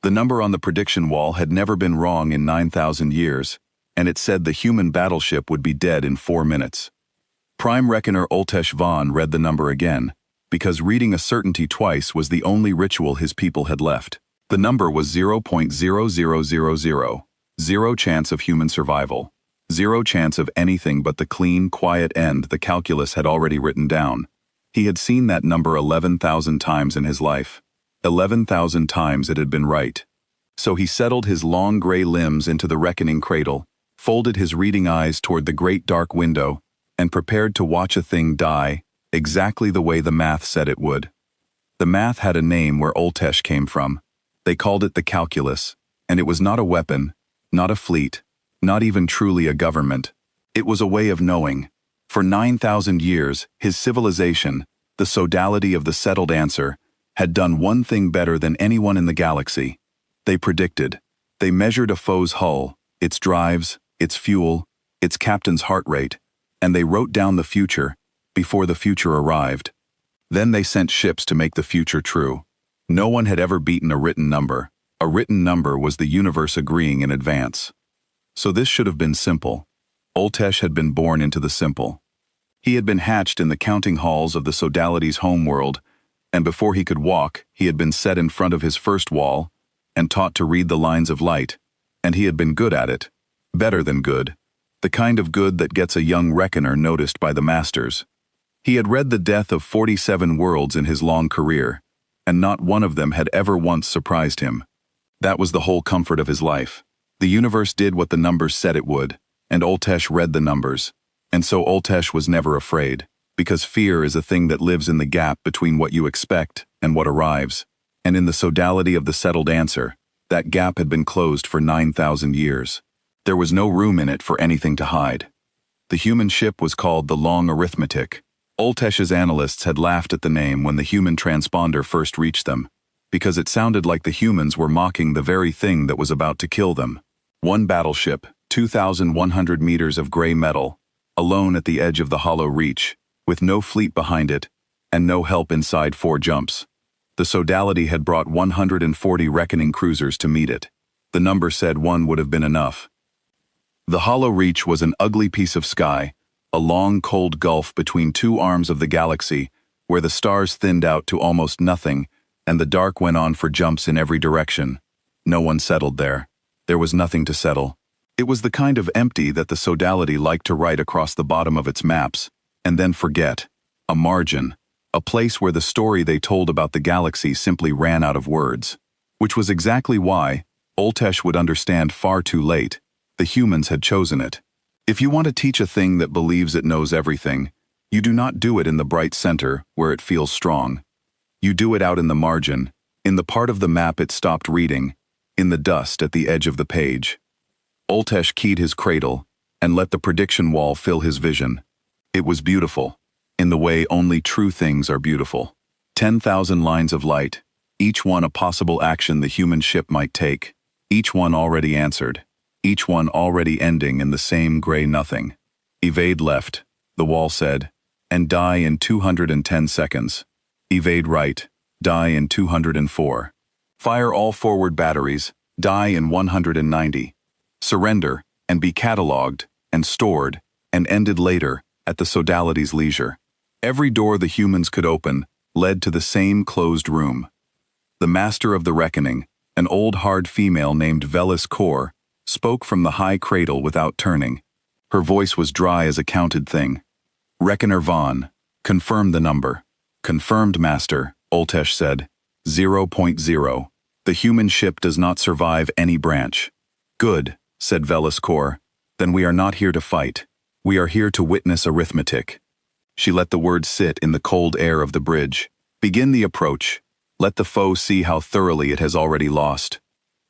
The number on the prediction wall had never been wrong in 9,000 years, and it said the human battleship would be dead in 4 minutes. Prime Reckoner Oltesh Vaughn read the number again, because reading a certainty twice was the only ritual his people had left. The number was 0.0000, 0 chance of human survival, 0 chance of anything but the clean, quiet end the calculus had already written down. He had seen that number 11,000 times in his life. 11,000 times it had been right. So he settled his long gray limbs into the reckoning cradle, folded his reading eyes toward the great dark window, and prepared to watch a thing die exactly the way the math said it would. The math had a name where Oltesh came from. They called it the calculus, and it was not a weapon, not a fleet, not even truly a government. It was a way of knowing. For 9,000 years, his civilization, the sodality of the settled answer, had done one thing better than anyone in the galaxy. They predicted. They measured a foe's hull, its drives, its fuel, its captain's heart rate, and they wrote down the future before the future arrived. Then they sent ships to make the future true. No one had ever beaten a written number. A written number was the universe agreeing in advance. So this should have been simple. Oltesh had been born into the simple. He had been hatched in the counting halls of the sodality's homeworld, and before he could walk, he had been set in front of his first wall and taught to read the lines of light, and he had been good at it. Better than good. The kind of good that gets a young reckoner noticed by the masters. He had read the death of 47 worlds in his long career, and not one of them had ever once surprised him. That was the whole comfort of his life. The universe did what the numbers said it would, and Oltesh read the numbers. And so Oltesh was never afraid, because fear is a thing that lives in the gap between what you expect and what arrives. And in the sodality of the settled answer, that gap had been closed for 9,000 years. There was no room in it for anything to hide. The human ship was called the Long Arithmetic. Oltesh's analysts had laughed at the name when the human transponder first reached them, because it sounded like the humans were mocking the very thing that was about to kill them. One battleship, 2,100 meters of gray metal, alone at the edge of the hollow reach, with no fleet behind it, and no help inside 4 jumps. The sodality had brought 140 reckoning cruisers to meet it. The number said 1 would have been enough. The hollow reach was an ugly piece of sky, a long cold gulf between 2 arms of the galaxy, where the stars thinned out to almost nothing, and the dark went on for jumps in every direction. No one settled there. There was nothing to settle. It was the kind of empty that the sodality liked to write across the bottom of its maps, and then forget. A margin. A place where the story they told about the galaxy simply ran out of words. Which was exactly why, Oltesh would understand far too late, the humans had chosen it. If you want to teach a thing that believes it knows everything, you do not do it in the bright center where it feels strong. You do it out in the margin, in the part of the map it stopped reading, in the dust at the edge of the page. Oltesh keyed his cradle and let the prediction wall fill his vision. It was beautiful, in the way only true things are beautiful. 10,000 lines of light, each one a possible action the human ship might take, each one already answered, each one already ending in the same gray nothing. Evade left, the wall said, and die in 210 seconds. Evade right, die in 204. Fire all forward batteries, die in 190. Surrender, and be catalogued, and stored, and ended later, at the sodality's leisure. Every door the humans could open led to the same closed room. The master of the reckoning, an old hard female named Velis Kor, spoke from the high cradle without turning. Her voice was dry as a counted thing. Reckoner Vaughn, confirm the number. Confirmed, master, Oltesh said. 0.0. The human ship does not survive any branch. Good, said Velis Kor. Then we are not here to fight. We are here to witness arithmetic. She let the words sit in the cold air of the bridge. Begin the approach. Let the foe see how thoroughly it has already lost.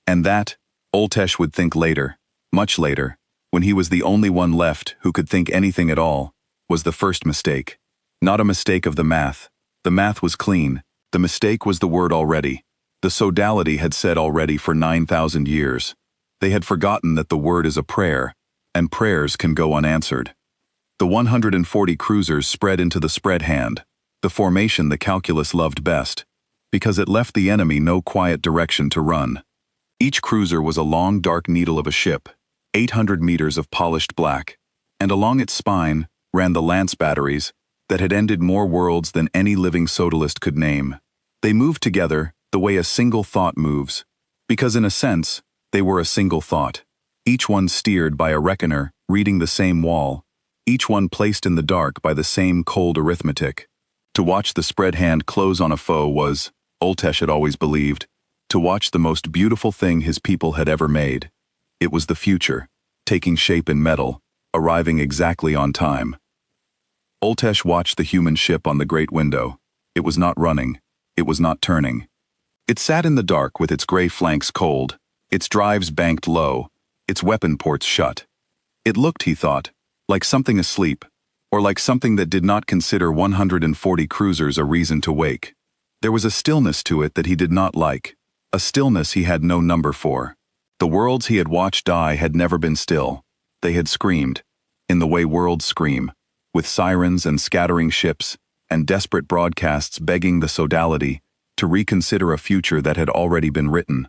And that, Oltesh would think later, much later, when he was the only one left who could think anything at all, was the first mistake. Not a mistake of the math. The math was clean. The mistake was the word already. The sodality had said already for 9,000 years. They had forgotten that the word is a prayer, and prayers can go unanswered. The 140 cruisers spread into the spread hand, the formation the calculus loved best, because it left the enemy no quiet direction to run. Each cruiser was a long dark needle of a ship, 800 meters of polished black, and along its spine ran the lance batteries that had ended more worlds than any living sodalist could name. They moved together the way a single thought moves, because in a sense, they were a single thought, each one steered by a reckoner reading the same wall, each one placed in the dark by the same cold arithmetic. To watch the spread hand close on a foe was, Oltesh had always believed, to watch the most beautiful thing his people had ever made. It was the future, taking shape in metal, arriving exactly on time. Oltesh watched the human ship on the great window. It was not running. It was not turning. It sat in the dark with its gray flanks cold, its drives banked low, its weapon ports shut. It looked, he thought, like something asleep, or like something that did not consider 140 cruisers a reason to wake. There was a stillness to it that he did not like, a stillness he had no number for. The worlds he had watched die had never been still. They had screamed, in the way worlds scream, with sirens and scattering ships, and desperate broadcasts begging the sodality to reconsider a future that had already been written.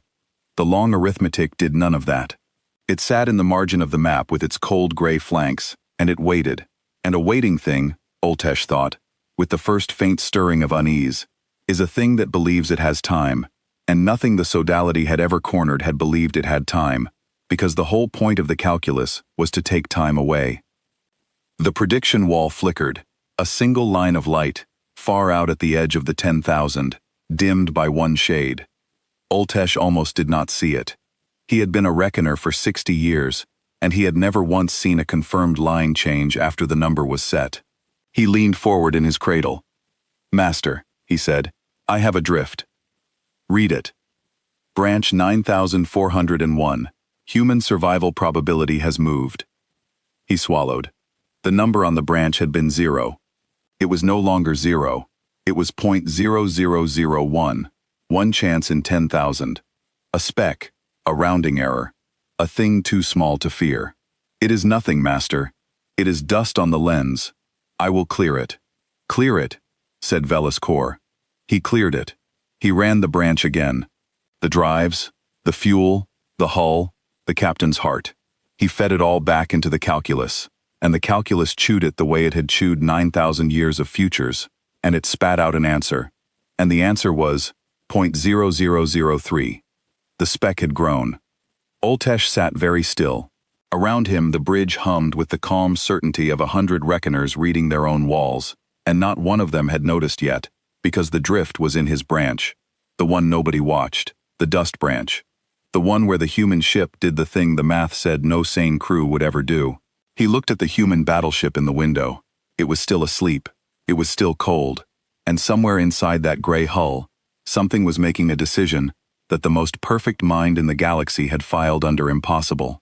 The long arithmetic did none of that. It sat in the margin of the map with its cold gray flanks, and it waited. And a waiting thing, Oltesh thought, with the first faint stirring of unease, is a thing that believes it has time, and nothing the sodality had ever cornered had believed it had time, because the whole point of the calculus was to take time away. The prediction wall flickered, a single line of light, far out at the edge of the 10,000, dimmed by one shade. Oltesh almost did not see it. He had been a reckoner for 60 years, and he had never once seen a confirmed line change after the number was set. He leaned forward in his cradle. "Master," he said, "I have a drift." "Read it." "Branch 9401. Human survival probability has moved." He swallowed. The number on the branch had been 0. It was no longer 0. It was .0001, one chance in 10,000. A speck, a rounding error, a thing too small to fear. "It is nothing, master. It is dust on the lens. I will clear it." "Clear it," said Velis Kor. He cleared it. He ran the branch again. The drives, the fuel, the hull, the captain's heart. He fed it all back into the calculus, and the calculus chewed it the way it had chewed 9,000 years of futures, and it spat out an answer. And the answer was .0003. The speck had grown. Oltesh sat very still. Around him the bridge hummed with the calm certainty of 100 reckoners reading their own walls, and not one of them had noticed yet, because the drift was in his branch, the one nobody watched, the dust branch, the one where the human ship did the thing the math said no sane crew would ever do. He looked at the human battleship in the window. It was still asleep. It was still cold. And somewhere inside that gray hull, something was making a decision that the most perfect mind in the galaxy had filed under impossible.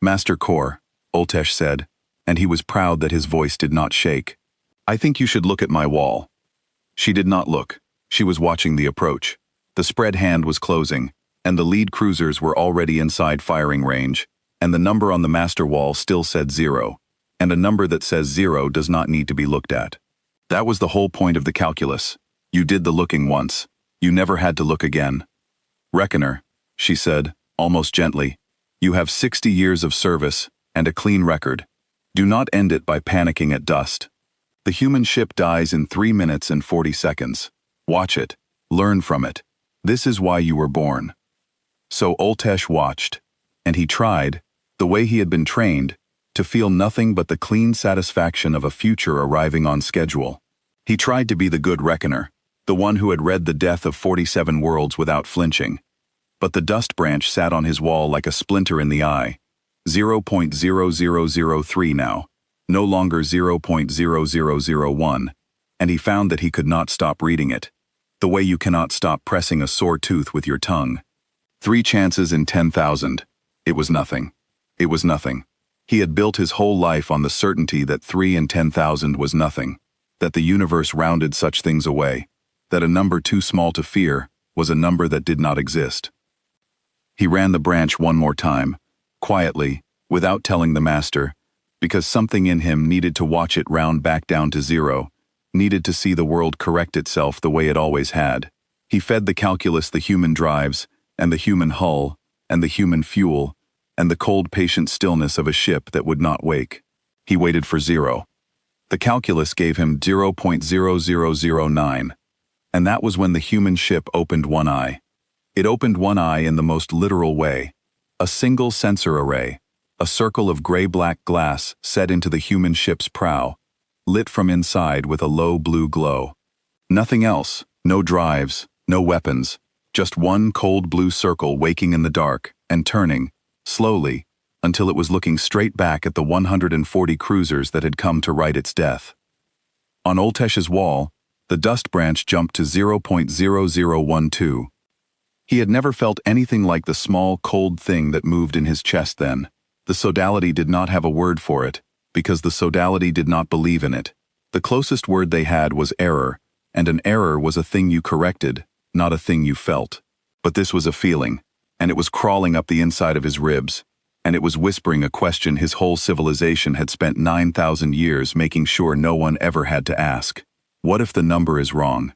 "Master Kor," Oltesh said, and he was proud that his voice did not shake. "I think you should look at my wall." She did not look. She was watching the approach. The spread hand was closing, and the lead cruisers were already inside firing range, and the number on the master wall still said 0, and a number that says 0 does not need to be looked at. That was the whole point of the calculus. You did the looking once. You never had to look again. "Reckoner," she said, almost gently, "you have 60 years of service and a clean record. Do not end it by panicking at dust. The human ship dies in 3 minutes and 40 seconds. Watch it. Learn from it. This is why you were born." So Oltesh watched, and he tried, the way he had been trained, to feel nothing but the clean satisfaction of a future arriving on schedule. He tried to be the good reckoner, the one who had read the death of 47 worlds without flinching. But the dust branch sat on his wall like a splinter in the eye. 0.0003 now, no longer 0.0001, and he found that he could not stop reading it, the way you cannot stop pressing a sore tooth with your tongue. 3 chances in 10,000. It was nothing. It was nothing. He had built his whole life on the certainty that 3 in 10,000 was nothing, that the universe rounded such things away, that a number too small to fear was a number that did not exist. He ran the branch one more time, quietly, without telling the master, because something in him needed to watch it round back down to 0, needed to see the world correct itself the way it always had. He fed the calculus the human drives, and the human hull, and the human fuel, and the cold patient stillness of a ship that would not wake. He waited for zero. The calculus gave him 0.0009, and that was when the human ship opened one eye. It opened one eye in the most literal way. A single sensor array, a circle of gray-black glass set into the human ship's prow, lit from inside with a low blue glow. Nothing else, no drives, no weapons, just one cold blue circle waking in the dark and turning, slowly, until it was looking straight back at the 140 cruisers that had come to write its death. On Oltesh's wall, the dust branch jumped to 0.0012. He had never felt anything like the small, cold thing that moved in his chest then. The sodality did not have a word for it, because the sodality did not believe in it. The closest word they had was error, and an error was a thing you corrected, not a thing you felt. But this was a feeling, and it was crawling up the inside of his ribs, and it was whispering a question his whole civilization had spent 9,000 years making sure no one ever had to ask. What if the number is wrong?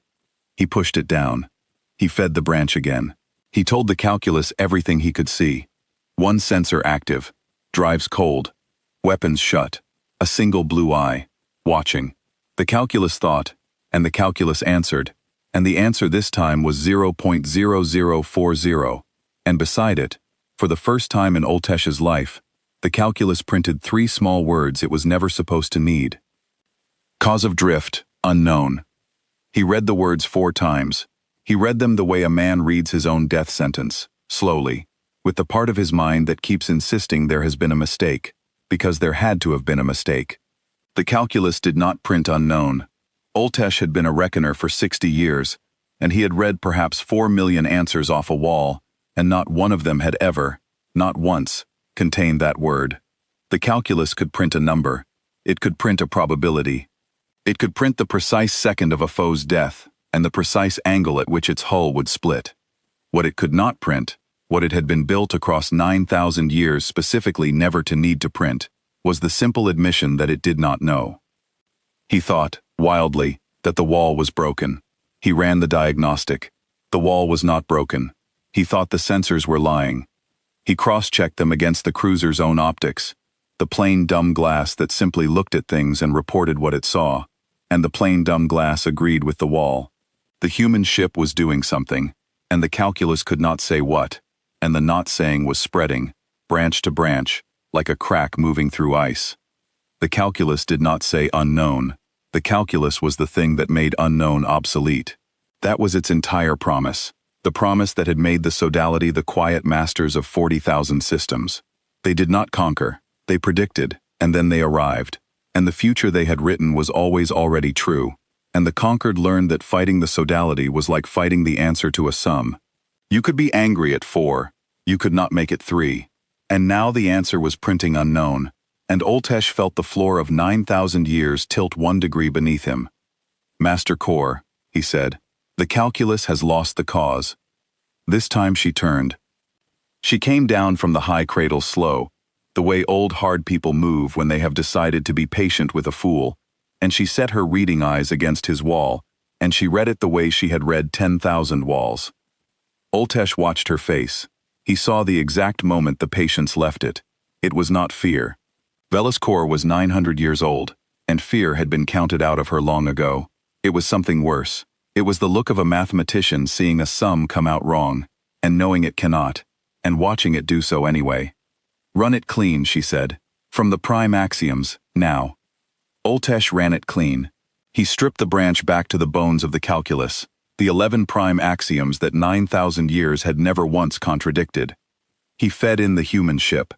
He pushed it down. He fed the branch again. He told the calculus everything he could see. One sensor active, drives cold, weapons shut, a single blue eye, watching. The calculus thought, and the calculus answered, and the answer this time was 0.0040, and beside it, for the first time in Oltesh's life, the calculus printed 3 small words it was never supposed to need. Cause of drift, unknown. He read the words 4 times. He read them the way a man reads his own death sentence, slowly, with the part of his mind that keeps insisting there has been a mistake, because there had to have been a mistake. The calculus did not print unknown. Oltesh had been a reckoner for 60 years, and he had read perhaps 4 million answers off a wall, and not one of them had ever, not once, contained that word. The calculus could print a number. It could print a probability. It could print the precise second of a foe's death, and the precise angle at which its hull would split. What it could not print, what it had been built across 9,000 years specifically never to need to print, was the simple admission that it did not know. He thought, wildly, that the wall was broken. He ran the diagnostic. The wall was not broken. He thought the sensors were lying. He cross-checked them against the cruiser's own optics, the plain dumb glass that simply looked at things and reported what it saw, and the plain dumb glass agreed with the wall. The human ship was doing something, and the calculus could not say what, and the not saying was spreading, branch to branch, like a crack moving through ice. The calculus did not say unknown. The calculus was the thing that made unknown obsolete. That was its entire promise, the promise that had made the sodality the quiet masters of 40,000 systems. They did not conquer, they predicted, and then they arrived, and the future they had written was always already true. And the conquered learned that fighting the sodality was like fighting the answer to a sum. You could be angry at 4, you could not make it 3. And now the answer was printing unknown, and Oltesh felt the floor of 9,000 years tilt 1 degree beneath him. Master Core, he said, the calculus has lost the cause. This time she turned. She came down from the high cradle slow, the way old hard people move when they have decided to be patient with a fool, and she set her reading eyes against his wall, and she read it the way she had read 10,000 walls. Oltesh watched her face. He saw the exact moment the patience left it. It was not fear. Velascor was 900 years old, and fear had been counted out of her long ago. It was something worse. It was the look of a mathematician seeing a sum come out wrong, and knowing it cannot, and watching it do so anyway. Run it clean, she said. From the prime axioms, now. Oltesh ran it clean. He stripped the branch back to the bones of the calculus, the 11 prime axioms that 9,000 years had never once contradicted. He fed in the human ship.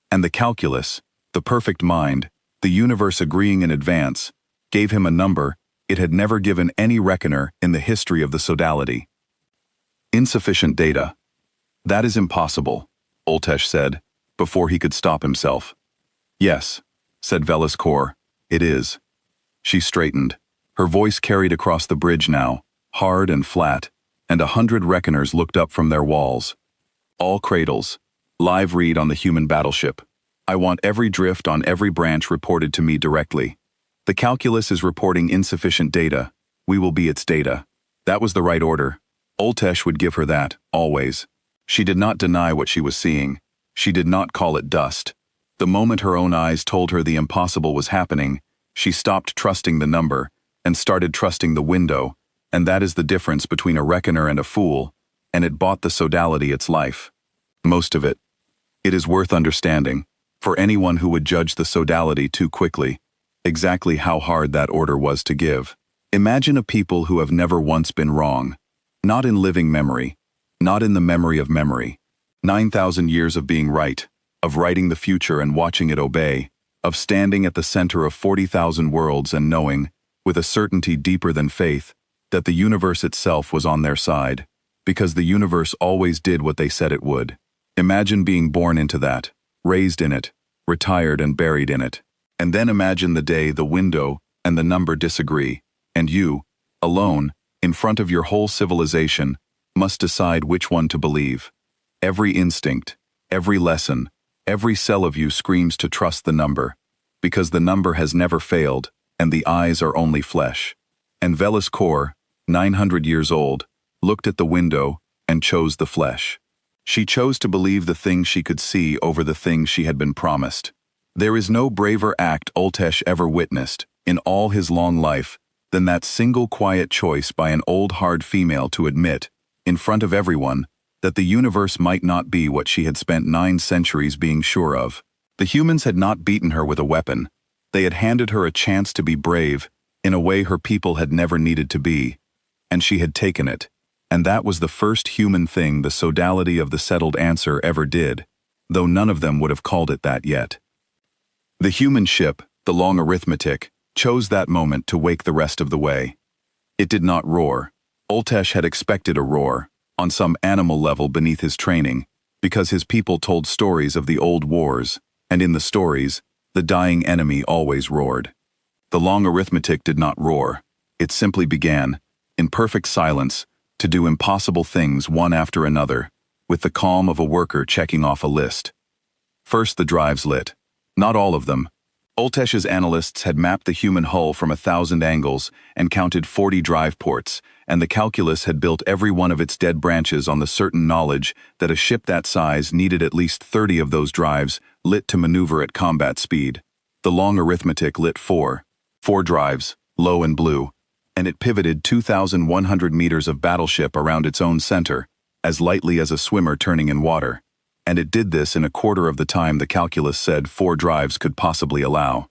And the calculus, the perfect mind, the universe agreeing in advance, gave him a number it had never given any reckoner in the history of the sodality. Insufficient data. That is impossible, Oltesh said, before he could stop himself. Yes, said Velascor. It is. She straightened. Her voice carried across the bridge now, hard and flat, and 100 reckoners looked up from their walls. All cradles. Live read on the human battleship. I want every drift on every branch reported to me directly. The calculus is reporting insufficient data. We will be its data. That was the right order. Oltesh would give her that, always. She did not deny what she was seeing. She did not call it dust. The moment her own eyes told her the impossible was happening, she stopped trusting the number and started trusting the window, and that is the difference between a reckoner and a fool, and it bought the sodality its life. Most of it. It is worth understanding, for anyone who would judge the sodality too quickly, exactly how hard that order was to give. Imagine a people who have never once been wrong. Not in living memory. Not in the memory of memory. 9,000 years of being right, of writing the future and watching it obey, of standing at the center of 40,000 worlds and knowing, with a certainty deeper than faith, that the universe itself was on their side, because the universe always did what they said it would. Imagine being born into that, raised in it, retired and buried in it. And then imagine the day the window and the number disagree, and you, alone, in front of your whole civilization, must decide which one to believe. Every instinct, every lesson, every cell of you screams to trust the number, because the number has never failed, and the eyes are only flesh. And Velis Kor, 900 years old, looked at the window and chose the flesh. She chose to believe the thing she could see over the things she had been promised. There is no braver act Ultesh ever witnessed, in all his long life, than that single quiet choice by an old hard female to admit, in front of everyone, that the universe might not be what she had spent 9 centuries being sure of. The humans had not beaten her with a weapon. They had handed her a chance to be brave, in a way her people had never needed to be. And she had taken it. And that was the first human thing the sodality of the settled answer ever did, though none of them would have called it that yet. The human ship, the long arithmetic, chose that moment to wake the rest of the way. It did not roar. Ultesh had expected a roar, on some animal level beneath his training, because his people told stories of the old wars, and in the stories, the dying enemy always roared. The long arithmetic did not roar. It simply began, in perfect silence, to do impossible things one after another, with the calm of a worker checking off a list. First the drives lit. Not all of them. Ultesh's analysts had mapped the human hull from 1,000 angles and counted 40 drive ports, and the calculus had built every one of its dead branches on the certain knowledge that a ship that size needed at least 30 of those drives lit to maneuver at combat speed. The long arithmetic lit 4 drives, low and blue, and it pivoted 2,100 meters of battleship around its own center, as lightly as a swimmer turning in water. And it did this in a quarter of the time the calculus said 4 drives could possibly allow.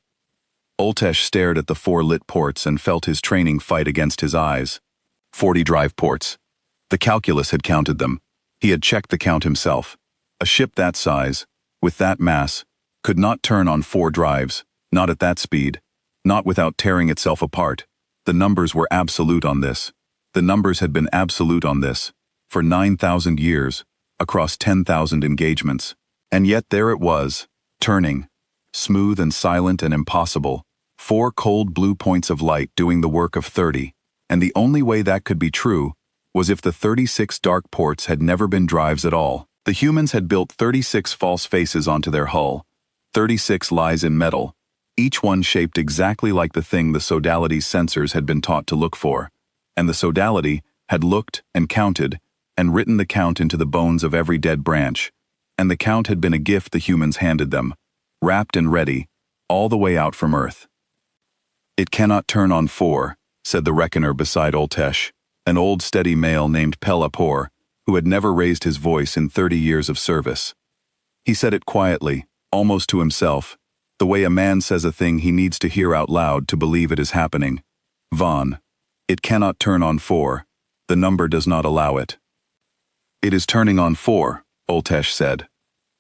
Ultesh stared at the 4 lit ports and felt his training fight against his eyes. 40 drive ports. The calculus had counted them. He had checked the count himself. A ship that size, with that mass, could not turn on 4 drives, not at that speed, not without tearing itself apart. The numbers were absolute on this. The numbers had been absolute on this, for 9,000 years, across 10,000 engagements. And yet there it was, turning, smooth and silent and impossible, 4 cold blue points of light doing the work of 30, and the only way that could be true was if the 36 dark ports had never been drives at all. The humans had built 36 false faces onto their hull, 36 lies in metal, each one shaped exactly like the thing the sodality's sensors had been taught to look for, and the sodality had looked and counted and written the count into the bones of every dead branch, and the count had been a gift the humans handed them, wrapped and ready, all the way out from Earth. It cannot turn on 4, said the reckoner beside Ultesh, an old steady male named Pelapor, who had never raised his voice in 30 years of service. He said it quietly, almost to himself, the way a man says a thing he needs to hear out loud to believe it is happening. Vaughn, it cannot turn on 4. The number does not allow it. It is turning on 4, Ultesh said.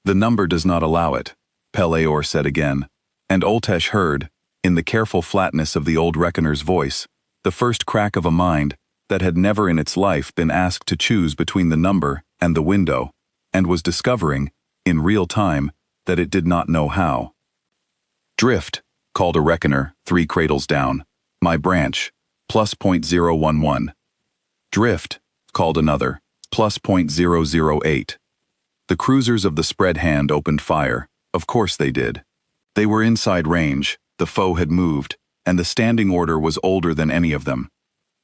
The number does not allow it, Peleor said again, and Ultesh heard, in the careful flatness of the old reckoner's voice, the first crack of a mind that had never in its life been asked to choose between the number and the window, and was discovering, in real time, that it did not know how. Drift, called a reckoner 3 cradles down. My branch, plus +0.011. Drift, called another, plus +0.008. The cruisers of the spread hand opened fire. Of course they did. They were inside range, the foe had moved, and the standing order was older than any of them.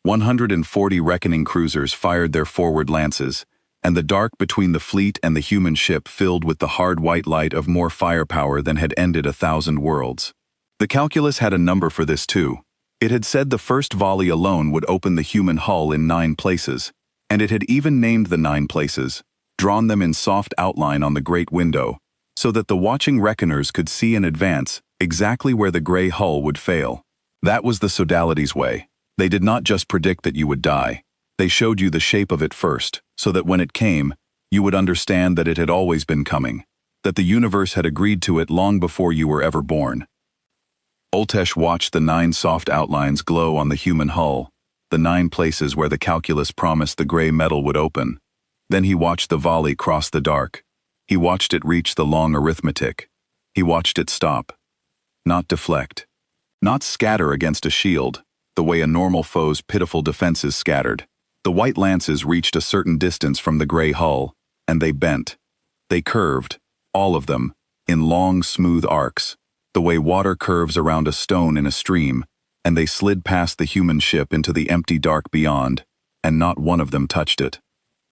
140 reckoning cruisers fired their forward lances, and the dark between the fleet and the human ship filled with the hard white light of more firepower than had ended 1,000 worlds. The calculus had a number for this too. It had said the first volley alone would open the human hull in 9 places, and it had even named the 9 places, drawn them in soft outline on the great window, so that the watching reckoners could see in advance exactly where the gray hull would fail. That was the Sodality's way. They did not just predict that you would die. They showed you the shape of it first, so that when it came, you would understand that it had always been coming, that the universe had agreed to it long before you were ever born. Oltesh watched the 9 soft outlines glow on the human hull, the 9 places where the calculus promised the gray metal would open. Then he watched the volley cross the dark. He watched it reach the long arithmetic. He watched it stop. Not deflect. Not scatter against a shield, the way a normal foe's pitiful defenses scattered. The white lances reached a certain distance from the gray hull, and they bent. They curved, all of them, in long, smooth arcs, the way water curves around a stone in a stream, and they slid past the human ship into the empty dark beyond, and not one of them touched it.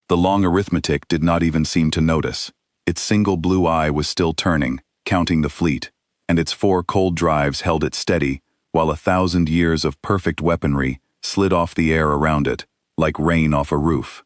The long arithmetic did not even seem to notice. Its single blue eye was still turning, counting the fleet, and its 4 cold drives held it steady, while 1,000 years of perfect weaponry slid off the air around it, like rain off a roof.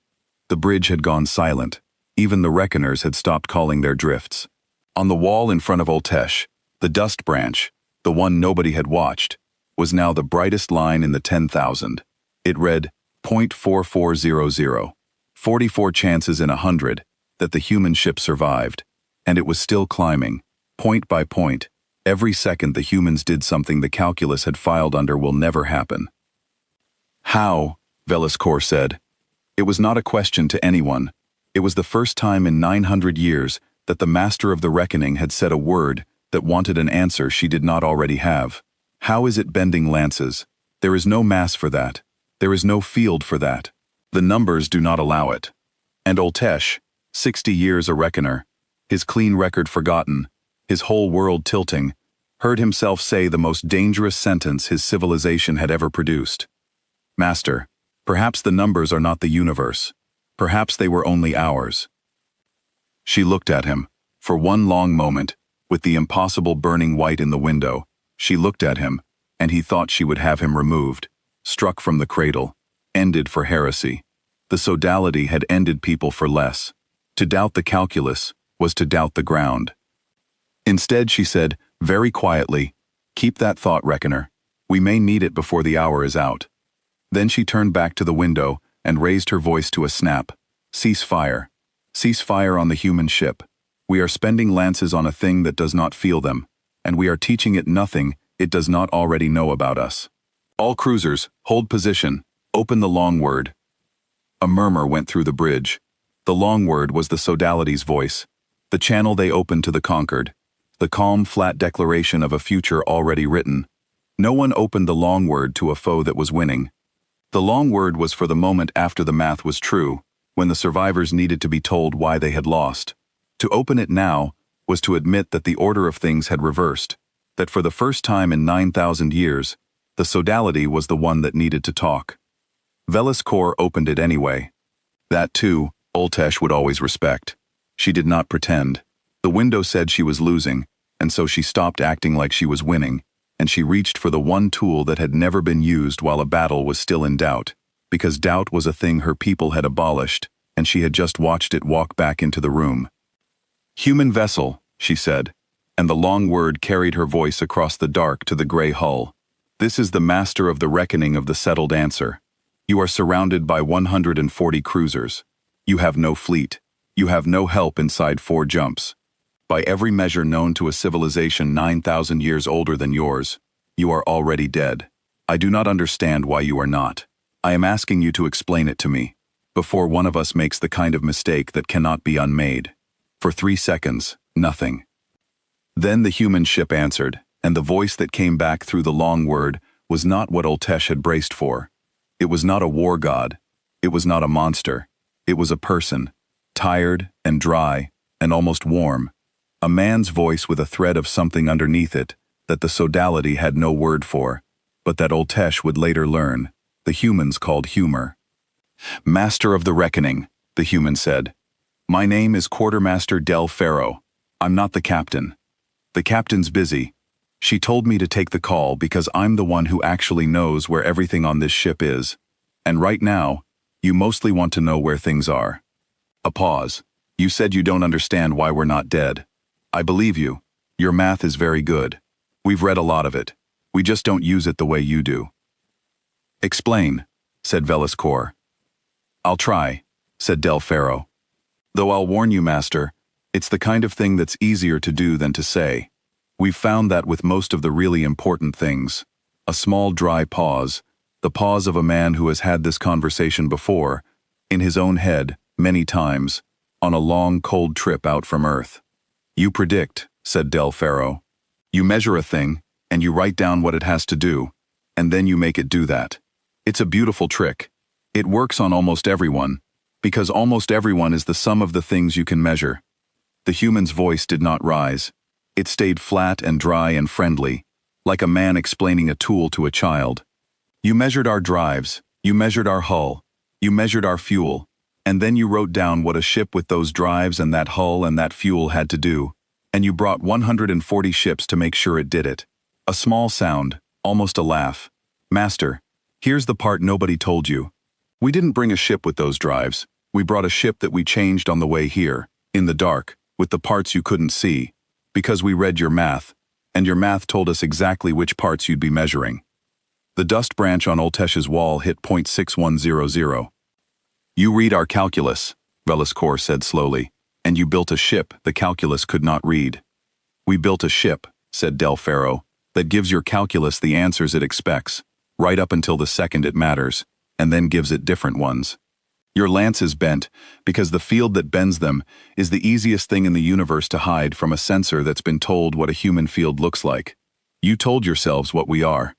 The bridge had gone silent. Even the reckoners had stopped calling their drifts. On the wall in front of Oltesh, the dust branch, the one nobody had watched, was now the brightest line in the 10,000. It read, .4400, 44 chances in 100, that the human ship survived, and it was still climbing, point by point. Every second the humans did something the calculus had filed under will never happen. How? Velascor said. It was not a question to anyone. It was the first time in 900 years that the master of the reckoning had said a word that wanted an answer she did not already have. How is it bending lances? There is no mass for that. There is no field for that. The numbers do not allow it. And Oltesh, 60 years a reckoner, his clean record forgotten, his whole world tilting, heard himself say the most dangerous sentence his civilization had ever produced. Master, perhaps the numbers are not the universe. Perhaps they were only ours. She looked at him, for one long moment, with the impossible burning white in the window. She looked at him, and he thought she would have him removed, struck from the cradle, ended for heresy. The sodality had ended people for less. To doubt the calculus was to doubt the ground. Instead, she said, very quietly, keep that thought, reckoner. We may need it before the hour is out. Then she turned back to the window and raised her voice to a snap. Cease fire. Cease fire on the human ship. We are spending lances on a thing that does not feel them, and we are teaching it nothing it does not already know about us. All cruisers, hold position. Open the long word. A murmur went through the bridge. The long word was the sodality's voice, the channel they opened to the conquered, the calm, flat declaration of a future already written. No one opened the long word to a foe that was winning. The long word was for the moment after the math was true, when the survivors needed to be told why they had lost. To open it now was to admit that the order of things had reversed, that for the first time in 9,000 years, the sodality was the one that needed to talk. Velascor opened it anyway. That, too, Oltesh would always respect. She did not pretend. The window said she was losing, and so she stopped acting like she was winning, and she reached for the one tool that had never been used while a battle was still in doubt, because doubt was a thing her people had abolished, and she had just watched it walk back into the room. Human vessel, she said, and the long word carried her voice across the dark to the gray hull. This is the master of the reckoning of the settled answer. You are surrounded by 140 cruisers. You have no fleet. You have no help inside 4 jumps. By every measure known to a civilization 9,000 years older than yours, you are already dead. I do not understand why you are not. I am asking you to explain it to me, before one of us makes the kind of mistake that cannot be unmade. For 3 seconds, nothing. Then the human ship answered, and the voice that came back through the long word was not what Oltesh had braced for. It was not a war god. It was not a monster. It was a person, tired and dry and almost warm. A man's voice with a thread of something underneath it that the sodality had no word for, but that Oltesh would later learn, the humans called humor. Master of the reckoning, the human said. "My name is Quartermaster Del Ferro. I'm not the captain. The captain's busy. She told me to take the call because I'm the one who actually knows where everything on this ship is. And right now, you mostly want to know where things are." A pause. "You said you don't understand why we're not dead. I believe you. Your math is very good. We've read a lot of it. We just don't use it the way you do." "Explain," said Velascor. "I'll try," said Del Ferro. "Though I'll warn you, Master, it's the kind of thing that's easier to do than to say. We've found that with most of the really important things. A small dry pause, the pause of a man who has had this conversation before, in his own head, many times, on a long cold trip out from Earth. You predict," said Del Ferro. "You measure a thing, and you write down what it has to do, and then you make it do that. It's a beautiful trick. It works on almost everyone, because almost everyone is the sum of the things you can measure." The human's voice did not rise. It stayed flat and dry and friendly, like a man explaining a tool to a child. "You measured our drives, you measured our hull, you measured our fuel, and then you wrote down what a ship with those drives and that hull and that fuel had to do, and you brought 140 ships to make sure it did it." A small sound, almost a laugh. "Master, here's the part nobody told you. We didn't bring a ship with those drives. We brought a ship that we changed on the way here, in the dark, with the parts you couldn't see, because we read your math, and your math told us exactly which parts you'd be measuring." The dust branch on Oltesh's wall hit .6100. "You read our calculus," Velascor said slowly, "and you built a ship the calculus could not read." "We built a ship," said Del Ferro, "that gives your calculus the answers it expects, right up until the second it matters, and then gives it different ones. Your lance is bent because the field that bends them is the easiest thing in the universe to hide from a sensor that's been told what a human field looks like. You told yourselves what we are.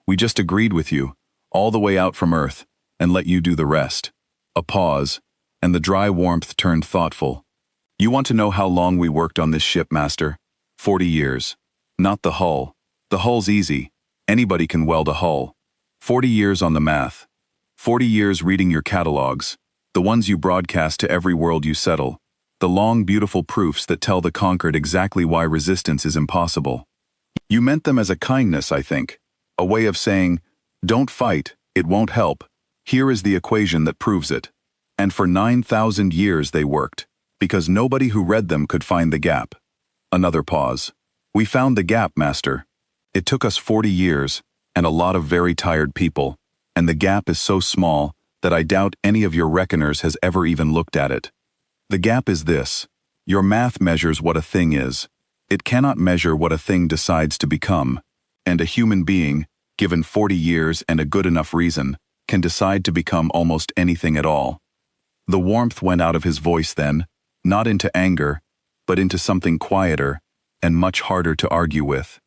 We just agreed with you, all the way out from Earth, and let you do the rest." A pause, and the dry warmth turned thoughtful. "You want to know how long we worked on this ship, Master? 40 years. Not the hull. The hull's easy. Anybody can weld a hull. 40 years on the math. 40 years reading your catalogs, the ones you broadcast to every world you settle, the long, beautiful proofs that tell the conquered exactly why resistance is impossible. You meant them as a kindness, I think, a way of saying, don't fight, it won't help, here is the equation that proves it. And for 9,000 years they worked, because nobody who read them could find the gap." Another pause. "We found the gap, Master. It took us 40 years, and a lot of very tired people, and the gap is so small that I doubt any of your reckoners has ever even looked at it. The gap is this: your math measures what a thing is. It cannot measure what a thing decides to become, and a human being, given 40 years and a good enough reason, can decide to become almost anything at all." The warmth went out of his voice then, not into anger, but into something quieter and much harder to argue with.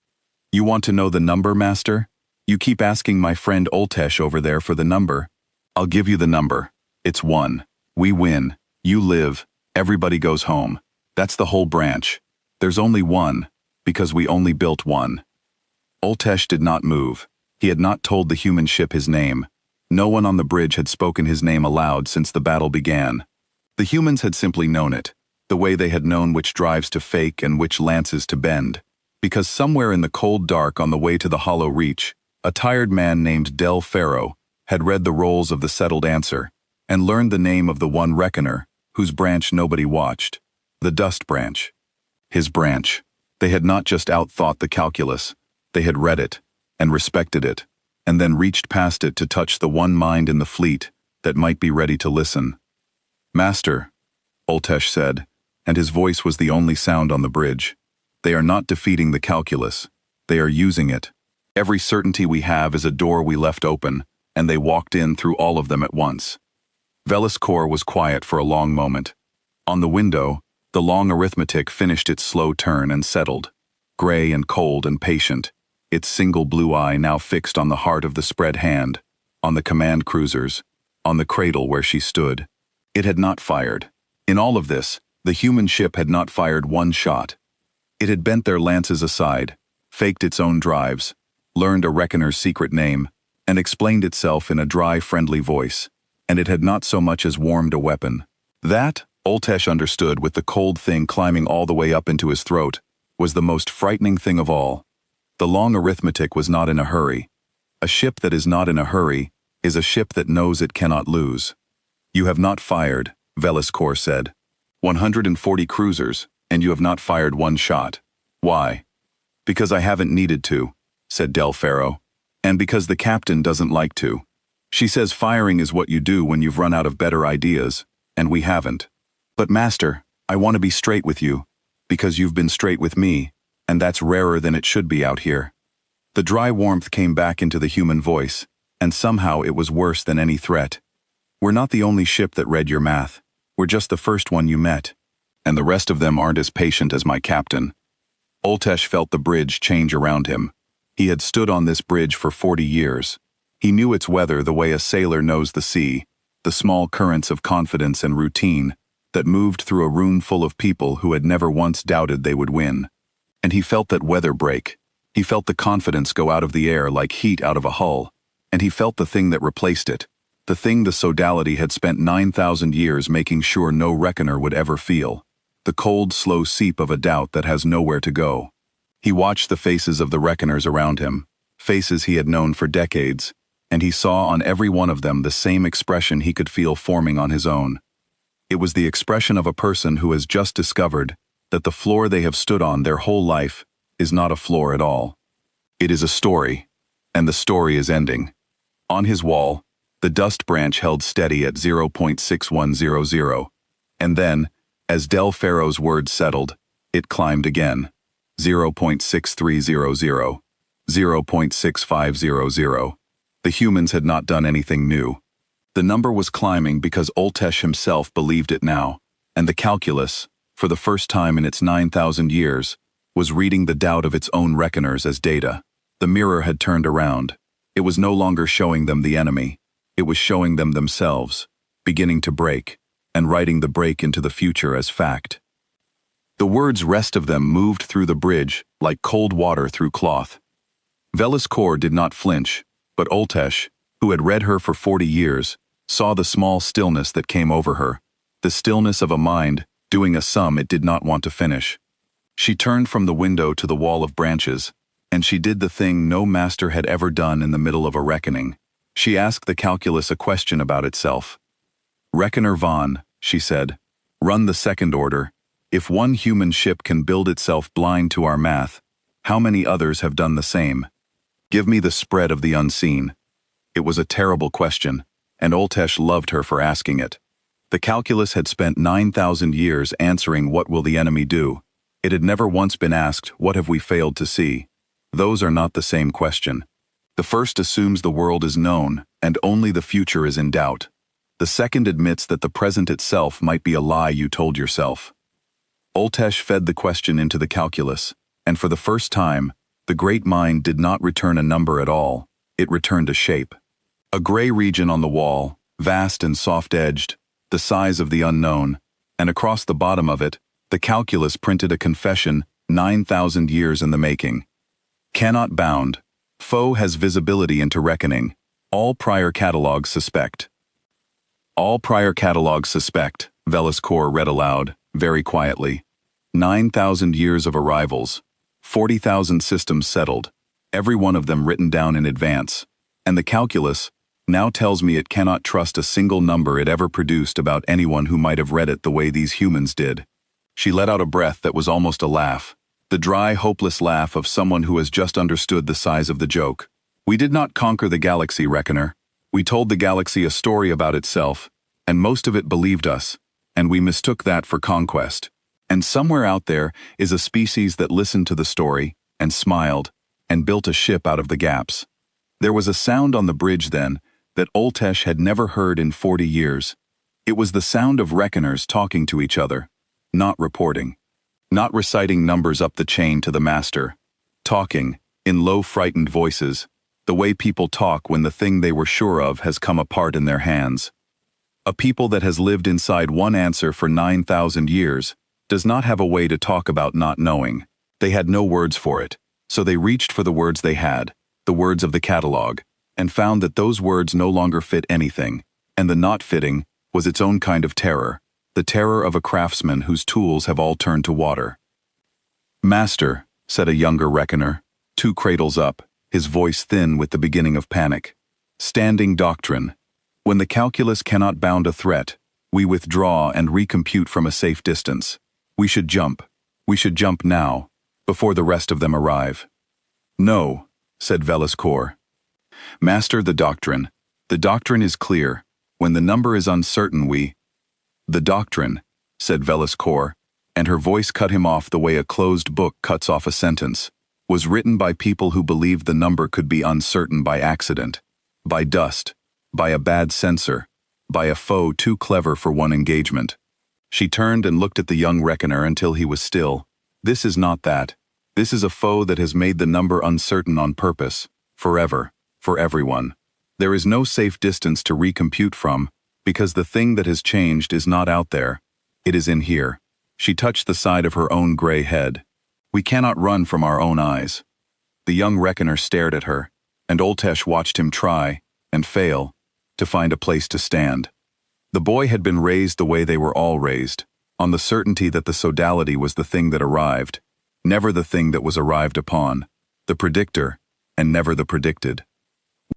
"You want to know the number, Master? You keep asking my friend Oltesh over there for the number. I'll give you the number. It's 1. We win. You live. Everybody goes home. That's the whole branch. There's only one, because we only built one." Oltesh did not move. He had not told the human ship his name. No one on the bridge had spoken his name aloud since the battle began. The humans had simply known it, the way they had known which drives to fake and which lances to bend, because somewhere in the cold dark on the way to the hollow reach, a tired man named Del Ferro had read the rolls of the settled answer, and learned the name of the one reckoner, whose branch nobody watched, the dust branch. His branch. They had not just outthought the calculus, they had read it, and respected it, and then reached past it to touch the one mind in the fleet that might be ready to listen. "Master," Oltesh said, and his voice was the only sound on the bridge, "they are not defeating the calculus, they are using it. Every certainty we have is a door we left open, and they walked in through all of them at once." Velascor was quiet for a long moment. On the window, the long arithmetic finished its slow turn and settled, gray and cold and patient, its single blue eye now fixed on the heart of the spread hand, on the command cruisers, on the cradle where she stood. It had not fired. In all of this, the human ship had not fired one shot. It had bent their lances aside, faked its own drives, learned a reckoner's secret name, and explained itself in a dry, friendly voice, and it had not so much as warmed a weapon. That, Oltesh understood with the cold thing climbing all the way up into his throat, was the most frightening thing of all. The long arithmetic was not in a hurry. A ship that is not in a hurry is a ship that knows it cannot lose. You have not fired, Velascor said. 140 cruisers, and you have not fired one shot. Why? Because I haven't needed to, said Del Ferro. And because the captain doesn't like to. She says firing is what you do when you've run out of better ideas, and we haven't. But Master, I want to be straight with you, because you've been straight with me, and that's rarer than it should be out here. The dry warmth came back into the human voice, and somehow it was worse than any threat. We're not the only ship that read your math. We're just the first one you met. And the rest of them aren't as patient as my captain. Oltesh felt the bridge change around him. He had stood on this bridge for 40 years. He knew its weather the way a sailor knows the sea, the small currents of confidence and routine that moved through a room full of people who had never once doubted they would win. And he felt that weather break. He felt the confidence go out of the air like heat out of a hull. And he felt the thing that replaced it, the thing the sodality had spent 9,000 years making sure no reckoner would ever feel, the cold, slow seep of a doubt that has nowhere to go. He watched the faces of the reckoners around him, faces he had known for decades, and he saw on every one of them the same expression he could feel forming on his own. It was the expression of a person who has just discovered that the floor they have stood on their whole life is not a floor at all. It is a story, and the story is ending. On his wall, the dust branch held steady at 0.6100, and then, as Del Ferro's words settled, it climbed again. 0.6300, 0.6500. The humans had not done anything new. The number was climbing because Oltesh himself believed it now, and the calculus, for the first time in its 9,000 years, was reading the doubt of its own reckoners as data. The mirror had turned around. It was no longer showing them the enemy. It was showing them themselves, beginning to break, and writing the break into the future as fact. The words rest of them moved through the bridge like cold water through cloth. Velascor did not flinch, but Oltesh, who had read her for 40 years, saw the small stillness that came over her, the stillness of a mind doing a sum it did not want to finish. She turned from the window to the wall of branches, and she did the thing no master had ever done in the middle of a reckoning. She asked the calculus a question about itself. Reckoner Vaughn, she said, run the second order. If one human ship can build itself blind to our math, how many others have done the same? Give me the spread of the unseen. It was a terrible question, and Oltesh loved her for asking it. The calculus had spent 9,000 years answering what will the enemy do. It had never once been asked, what have we failed to see? Those are not the same question. The first assumes the world is known, and only the future is in doubt. The second admits that the present itself might be a lie you told yourself. Oltesh fed the question into the calculus, and for the first time, the great mind did not return a number at all. It returned a shape. A gray region on the wall, vast and soft-edged, the size of the unknown, and across the bottom of it, the calculus printed a confession 9,000 years in the making. Cannot bound. Foe has visibility into reckoning. All prior catalogs suspect. All prior catalogs suspect, Velascor read aloud, very quietly. 9,000 years of arrivals. 40,000 systems settled. Every one of them written down in advance. And the calculus now tells me it cannot trust a single number it ever produced about anyone who might have read it the way these humans did. She let out a breath that was almost a laugh. The dry, hopeless laugh of someone who has just understood the size of the joke. We did not conquer the galaxy, Reckoner. We told the galaxy a story about itself, and most of it believed us, and we mistook that for conquest. And somewhere out there is a species that listened to the story, and smiled, and built a ship out of the gaps. There was a sound on the bridge then that Oltesh had never heard in 40 years. It was the sound of reckoners talking to each other, not reporting. Not reciting numbers up the chain to the master. Talking, in low frightened voices, the way people talk when the thing they were sure of has come apart in their hands. A people that has lived inside one answer for 9,000 years does not have a way to talk about not knowing. They had no words for it, so they reached for the words they had, the words of the catalog, and found that those words no longer fit anything, and the not fitting was its own kind of terror, the terror of a craftsman whose tools have all turned to water. "Master," said a younger reckoner, 2 cradles up, his voice thin with the beginning of panic. "Standing doctrine. When the calculus cannot bound a threat, we withdraw and recompute from a safe distance. We should jump. We should jump now, before the rest of them arrive." "No," said Velascor. "Master, the doctrine. The doctrine is clear. When the number is uncertain, we—" "The doctrine," said Velascor, and her voice cut him off the way a closed book cuts off a sentence, "was written by people who believed the number could be uncertain by accident, by dust, by a bad censor, by a foe too clever for one engagement." She turned and looked at the young reckoner until he was still. "This is not that. This is a foe that has made the number uncertain on purpose, forever, for everyone. There is no safe distance to recompute from, because the thing that has changed is not out there. It is in here." She touched the side of her own gray head. "We cannot run from our own eyes." The young reckoner stared at her, and Oltesh watched him try, and fail, to find a place to stand. The boy had been raised the way they were all raised, on the certainty that the sodality was the thing that arrived, never the thing that was arrived upon, the predictor, and never the predicted.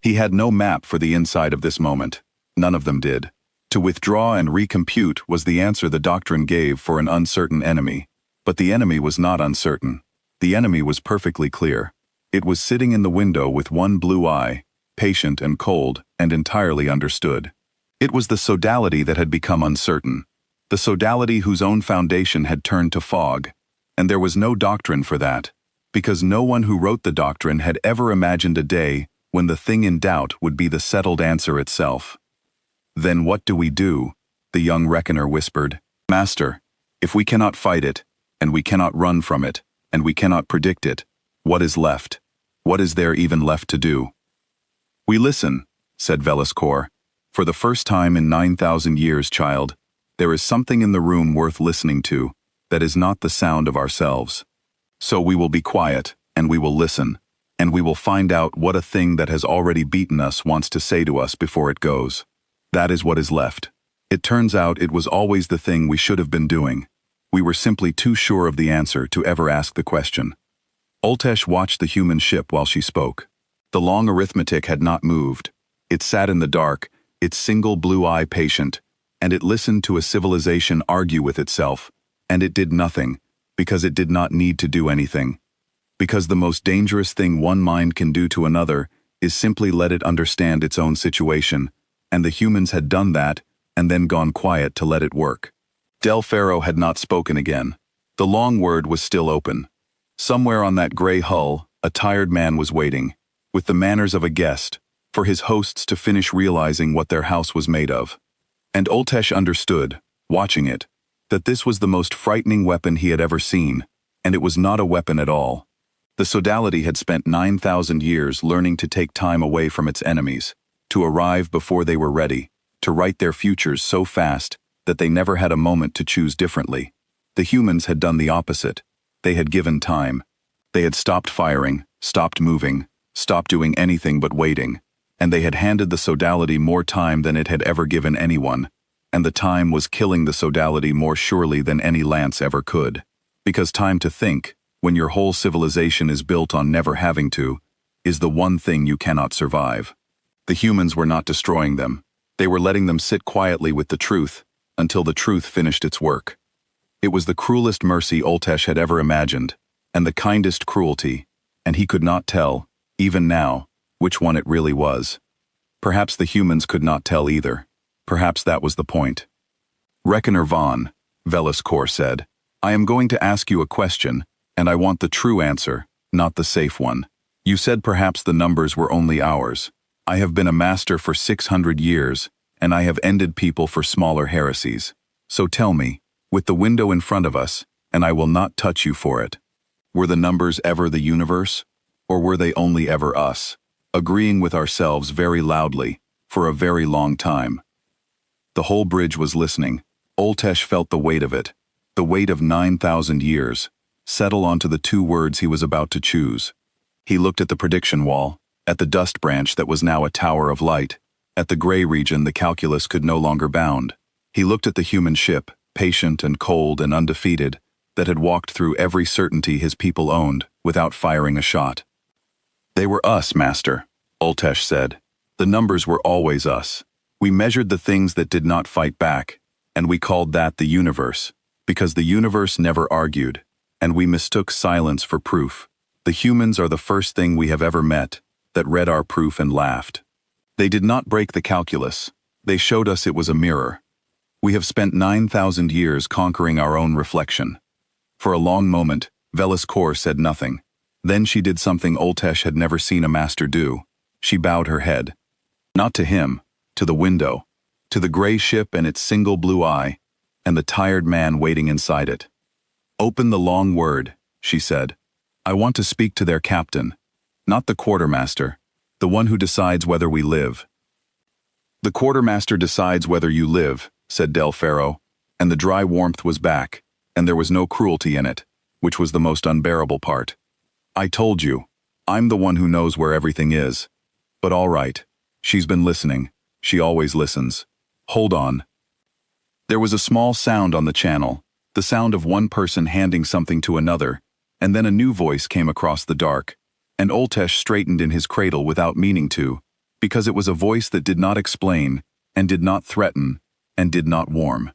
He had no map for the inside of this moment. None of them did. To withdraw and recompute was the answer the doctrine gave for an uncertain enemy. But the enemy was not uncertain. The enemy was perfectly clear. It was sitting in the window with one blue eye, patient and cold, and entirely understood. It was the sodality that had become uncertain, the sodality whose own foundation had turned to fog, and there was no doctrine for that, because no one who wrote the doctrine had ever imagined a day when the thing in doubt would be the settled answer itself. "Then what do we do?" the young reckoner whispered. "Master, if we cannot fight it, and we cannot run from it, and we cannot predict it, what is left? What is there even left to do?" "We listen," said Velascor. "For the first time in 9,000 years, child, there is something in the room worth listening to that is not the sound of ourselves. So we will be quiet, and we will listen, and we will find out what a thing that has already beaten us wants to say to us before it goes. That is what is left. It turns out it was always the thing we should have been doing. We were simply too sure of the answer to ever ask the question." Oltesh watched the human ship while she spoke. The long arithmetic had not moved. It sat in the dark, its single blue eye patient, and it listened to a civilization argue with itself, and it did nothing, because it did not need to do anything. Because the most dangerous thing one mind can do to another is simply let it understand its own situation, and the humans had done that, and then gone quiet to let it work. Del Ferro had not spoken again. The long word was still open. Somewhere on that gray hull, a tired man was waiting, with the manners of a guest, for his hosts to finish realizing what their house was made of. And Oltesh understood, watching it, that this was the most frightening weapon he had ever seen, and it was not a weapon at all. The sodality had spent 9,000 years learning to take time away from its enemies, to arrive before they were ready, to write their futures so fast that they never had a moment to choose differently. The humans had done the opposite. They had given time. They had stopped firing, stopped moving, stopped doing anything but waiting, and they had handed the sodality more time than it had ever given anyone, and the time was killing the sodality more surely than any lance ever could. Because time to think, when your whole civilization is built on never having to, is the one thing you cannot survive. The humans were not destroying them. They were letting them sit quietly with the truth, until the truth finished its work. It was the cruelest mercy Oltesh had ever imagined, and the kindest cruelty, and he could not tell, even now, which one it really was. Perhaps the humans could not tell either. Perhaps that was the point. "Reckoner Vaughn," Velascor said, "I am going to ask you a question, and I want the true answer, not the safe one. You said perhaps the numbers were only ours. I have been a master for 600 years, and I have ended people for smaller heresies. So tell me, with the window in front of us, and I will not touch you for it, were the numbers ever the universe, or were they only ever us, agreeing with ourselves very loudly, for a very long time?" The whole bridge was listening. Oltesh felt the weight of it, the weight of 9,000 years, settle onto the 2 words he was about to choose. He looked at the prediction wall, at the dust branch that was now a tower of light, at the gray region the calculus could no longer bound. He looked at the human ship, patient and cold and undefeated, that had walked through every certainty his people owned without firing a shot. "They were us, Master," Ultesh said. "The numbers were always us. We measured the things that did not fight back, and we called that the universe, because the universe never argued, and we mistook silence for proof. The humans are the first thing we have ever met that read our proof and laughed. They did not break the calculus. They showed us it was a mirror. We have spent 9,000 years conquering our own reflection." For a long moment, Velis Kor said nothing. Then she did something Ultesh had never seen a master do. She bowed her head. Not to him, to the window, to the gray ship and its single blue eye, and the tired man waiting inside it. "Open the long word," she said. "I want to speak to their captain, not the quartermaster, the one who decides whether we live." "The quartermaster decides whether you live," said Del Ferro, and the dry warmth was back, and there was no cruelty in it, which was the most unbearable part. "I told you, I'm the one who knows where everything is. But all right, she's been listening. She always listens. Hold on." There was a small sound on the channel, the sound of one person handing something to another, and then a new voice came across the dark, and Ultesh straightened in his cradle without meaning to, because it was a voice that did not explain, and did not threaten, and did not warm.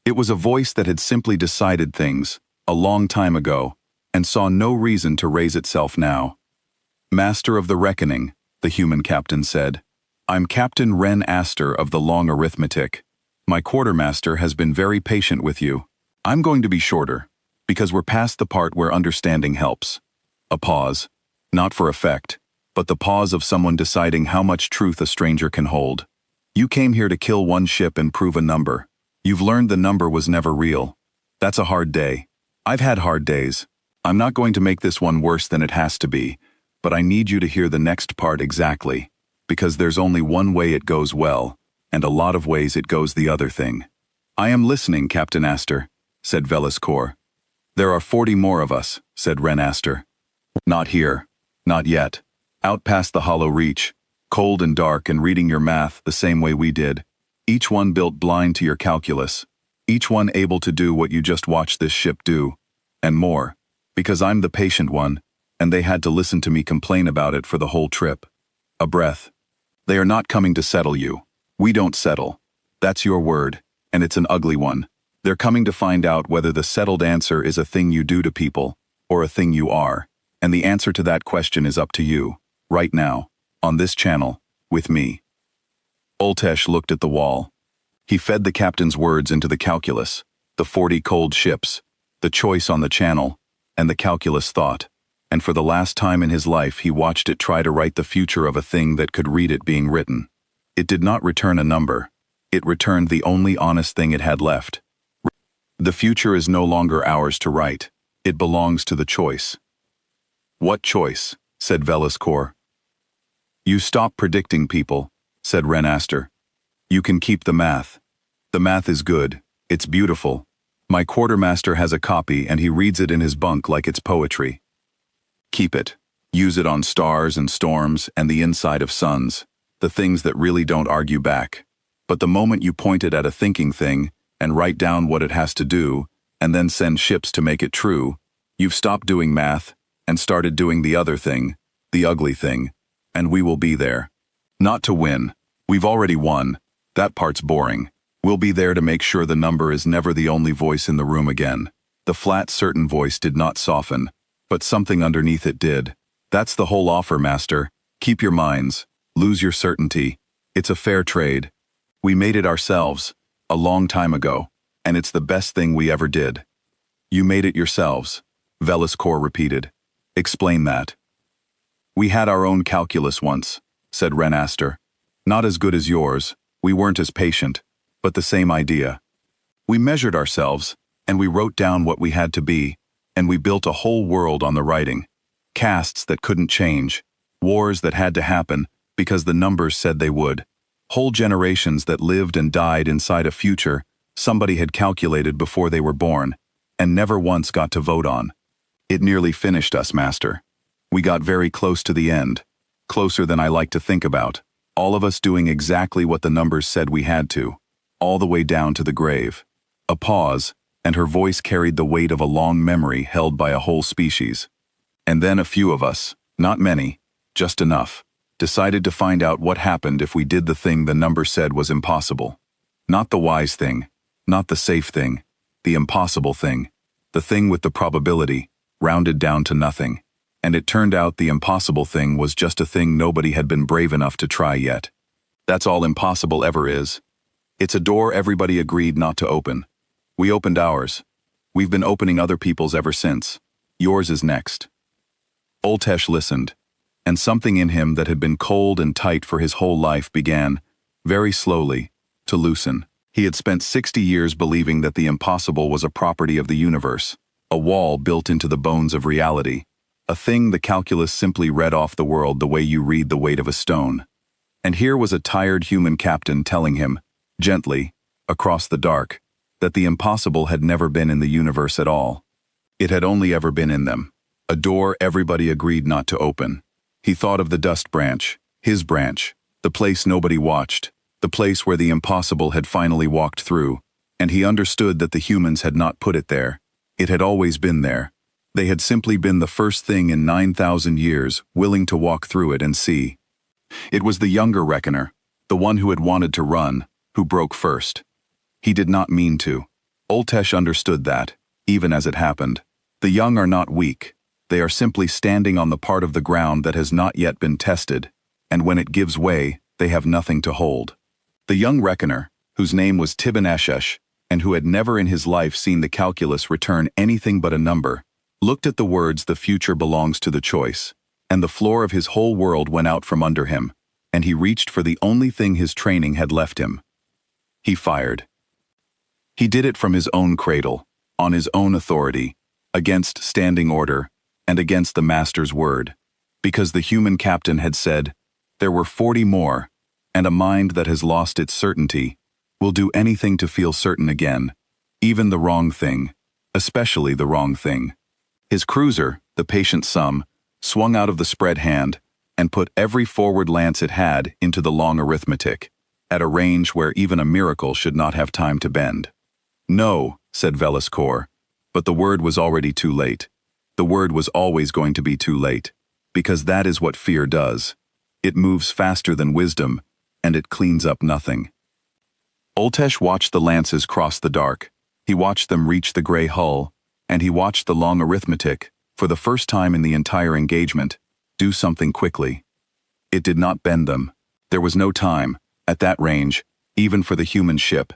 It was a voice that had simply decided things, a long time ago, and saw no reason to raise itself now. "Master of the Reckoning," the human captain said. "I'm Captain Ren Aster of the Long Arithmetic. My quartermaster has been very patient with you. I'm going to be shorter, because we're past the part where understanding helps." A pause. Not for effect, but the pause of someone deciding how much truth a stranger can hold. "You came here to kill one ship and prove a number. You've learned the number was never real. That's a hard day. I've had hard days. I'm not going to make this one worse than it has to be, but I need you to hear the next part exactly, because there's only one way it goes well, and a lot of ways it goes the other thing." "I am listening, Captain Aster," said Velis Kor. "There are 40 more of us," said Ren Aster. "Not here. Not yet. Out past the hollow reach, cold and dark and reading your math the same way we did. Each one built blind to your calculus. Each one able to do what you just watched this ship do. And more, because I'm the patient one, and they had to listen to me complain about it for the whole trip. A breath. They are not coming to settle you. We don't settle. That's your word, and it's an ugly one. They're coming to find out whether the settled answer is a thing you do to people, or a thing you are, and the answer to that question is up to you, right now, on this channel, with me." Ultesh looked at the wall. He fed the captain's words into the calculus, the 40 cold ships, the choice on the channel, and the calculus thought, and for the last time in his life he watched it try to write the future of a thing that could read it being written. It did not return a number. It returned the only honest thing it had left. The future is no longer ours to write. It belongs to the choice. "What choice?" said Velis Kor. "You stop predicting people," said Ren Aster. "You can keep the math. The math is good. It's beautiful. My quartermaster has a copy and he reads it in his bunk like it's poetry. Keep it. Use it on stars and storms and the inside of suns, the things that really don't argue back. But the moment you point it at a thinking thing and write down what it has to do and then send ships to make it true, you've stopped doing math and started doing the other thing, the ugly thing, and we will be there. Not to win. We've already won. That part's boring. We'll be there to make sure the number is never the only voice in the room again." The flat, certain voice did not soften, but something underneath it did. "That's the whole offer, Master. Keep your minds. Lose your certainty. It's a fair trade. We made it ourselves, a long time ago, and it's the best thing we ever did." "You made it yourselves," Velis Kor repeated. "Explain that." "We had our own calculus once," said Ren Aster. "Not as good as yours. We weren't as patient, but the same idea. We measured ourselves, and we wrote down what we had to be, and we built a whole world on the writing. Castes that couldn't change, wars that had to happen because the numbers said they would, whole generations that lived and died inside a future somebody had calculated before they were born, and never once got to vote on. It nearly finished us, Master. We got very close to the end, closer than I like to think about, all of us doing exactly what the numbers said we had to, all the way down to the grave. A pause, and her voice carried the weight of a long memory held by a whole species. And then a few of us, not many, just enough, decided to find out what happened if we did the thing the number said was impossible. Not the wise thing, not the safe thing, the impossible thing, the thing with the probability, rounded down to nothing. And it turned out the impossible thing was just a thing nobody had been brave enough to try yet. That's all impossible ever is. It's a door everybody agreed not to open. We opened ours. We've been opening other people's ever since. Yours is next. Oltesh listened, and something in him that had been cold and tight for his whole life began, very slowly, to loosen. He had spent 60 years believing that the impossible was a property of the universe, a wall built into the bones of reality, a thing the calculus simply read off the world the way you read the weight of a stone. And here was a tired human captain telling him, gently, across the dark, that the impossible had never been in the universe at all. It had only ever been in them, a door everybody agreed not to open. He thought of the dust branch, his branch, the place nobody watched, the place where the impossible had finally walked through, and he understood that the humans had not put it there. It had always been there. They had simply been the first thing in 9,000 years willing to walk through it and see. It was the younger reckoner, the one who had wanted to run, who broke first. He did not mean to. Oltesh understood that, even as it happened. The young are not weak. They are simply standing on the part of the ground that has not yet been tested, and when it gives way, they have nothing to hold. The young reckoner, whose name was Tibin Eshesh, and who had never in his life seen the calculus return anything but a number, looked at the words "the future belongs to the choice," and the floor of his whole world went out from under him, and he reached for the only thing his training had left him. He fired. He did it from his own cradle, on his own authority, against standing order, and against the master's word, because the human captain had said, there were 40 more, and a mind that has lost its certainty will do anything to feel certain again, even the wrong thing, especially the wrong thing. His cruiser, the patient sum, swung out of the spread hand and put every forward lance it had into the long arithmetic, at a range where even a miracle should not have time to bend. No, said Velascor, but the word was already too late. The word was always going to be too late, because that is what fear does. It moves faster than wisdom, and it cleans up nothing. Oltesh watched the lances cross the dark. He watched them reach the gray hull, and he watched the long arithmetic, for the first time in the entire engagement, do something quickly. It did not bend them. There was no time, at that range, even for the human ship,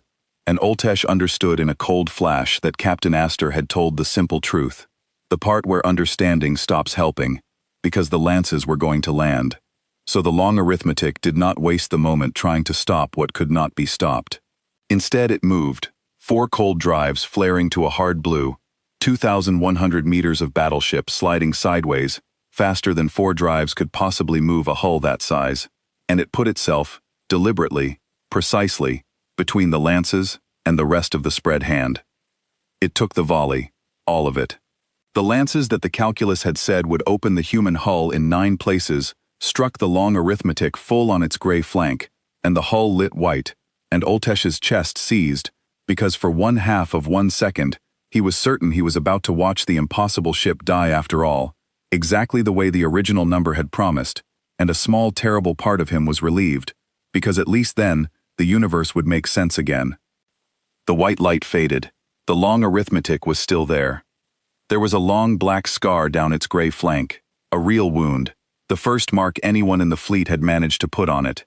and Oltesh understood in a cold flash that Captain Astor had told the simple truth, the part where understanding stops helping, because the lances were going to land. So the long arithmetic did not waste the moment trying to stop what could not be stopped. Instead it moved, 4 cold drives flaring to a hard blue, 2,100 meters of battleship sliding sideways, faster than 4 drives could possibly move a hull that size, and it put itself, deliberately, precisely, between the lances and the rest of the spread hand. It took the volley, all of it. The lances that the calculus had said would open the human hull in 9 places struck the long arithmetic full on its gray flank, and the hull lit white, and Oltesh's chest seized, because for 1/2 of 1 second, he was certain he was about to watch the impossible ship die after all, exactly the way the original number had promised, and a small terrible part of him was relieved, because at least then, the universe would make sense again. The white light faded. The long arithmetic was still there. There was a long black scar down its gray flank, a real wound, the first mark anyone in the fleet had managed to put on it.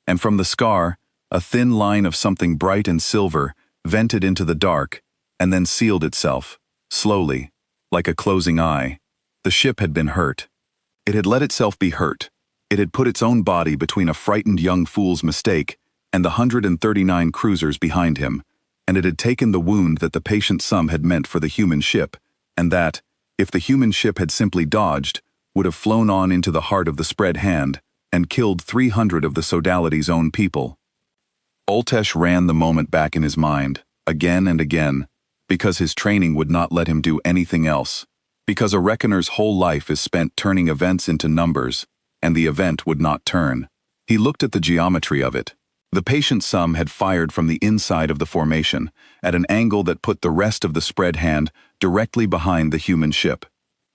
And from the scar, a thin line of something bright and silver vented into the dark, and then sealed itself, slowly, like a closing eye. The ship had been hurt. It had let itself be hurt. It had put its own body between a frightened young fool's mistake and the 139 cruisers behind him, and it had taken the wound that the patient sum had meant for the human ship, and that, if the human ship had simply dodged, would have flown on into the heart of the spread hand and killed 300 of the Sodality's own people. Oltesh ran the moment back in his mind, again and again, because his training would not let him do anything else, because a reckoner's whole life is spent turning events into numbers, and the event would not turn. He looked at the geometry of it. The patient some had fired from the inside of the formation, at an angle that put the rest of the spread hand directly behind the human ship.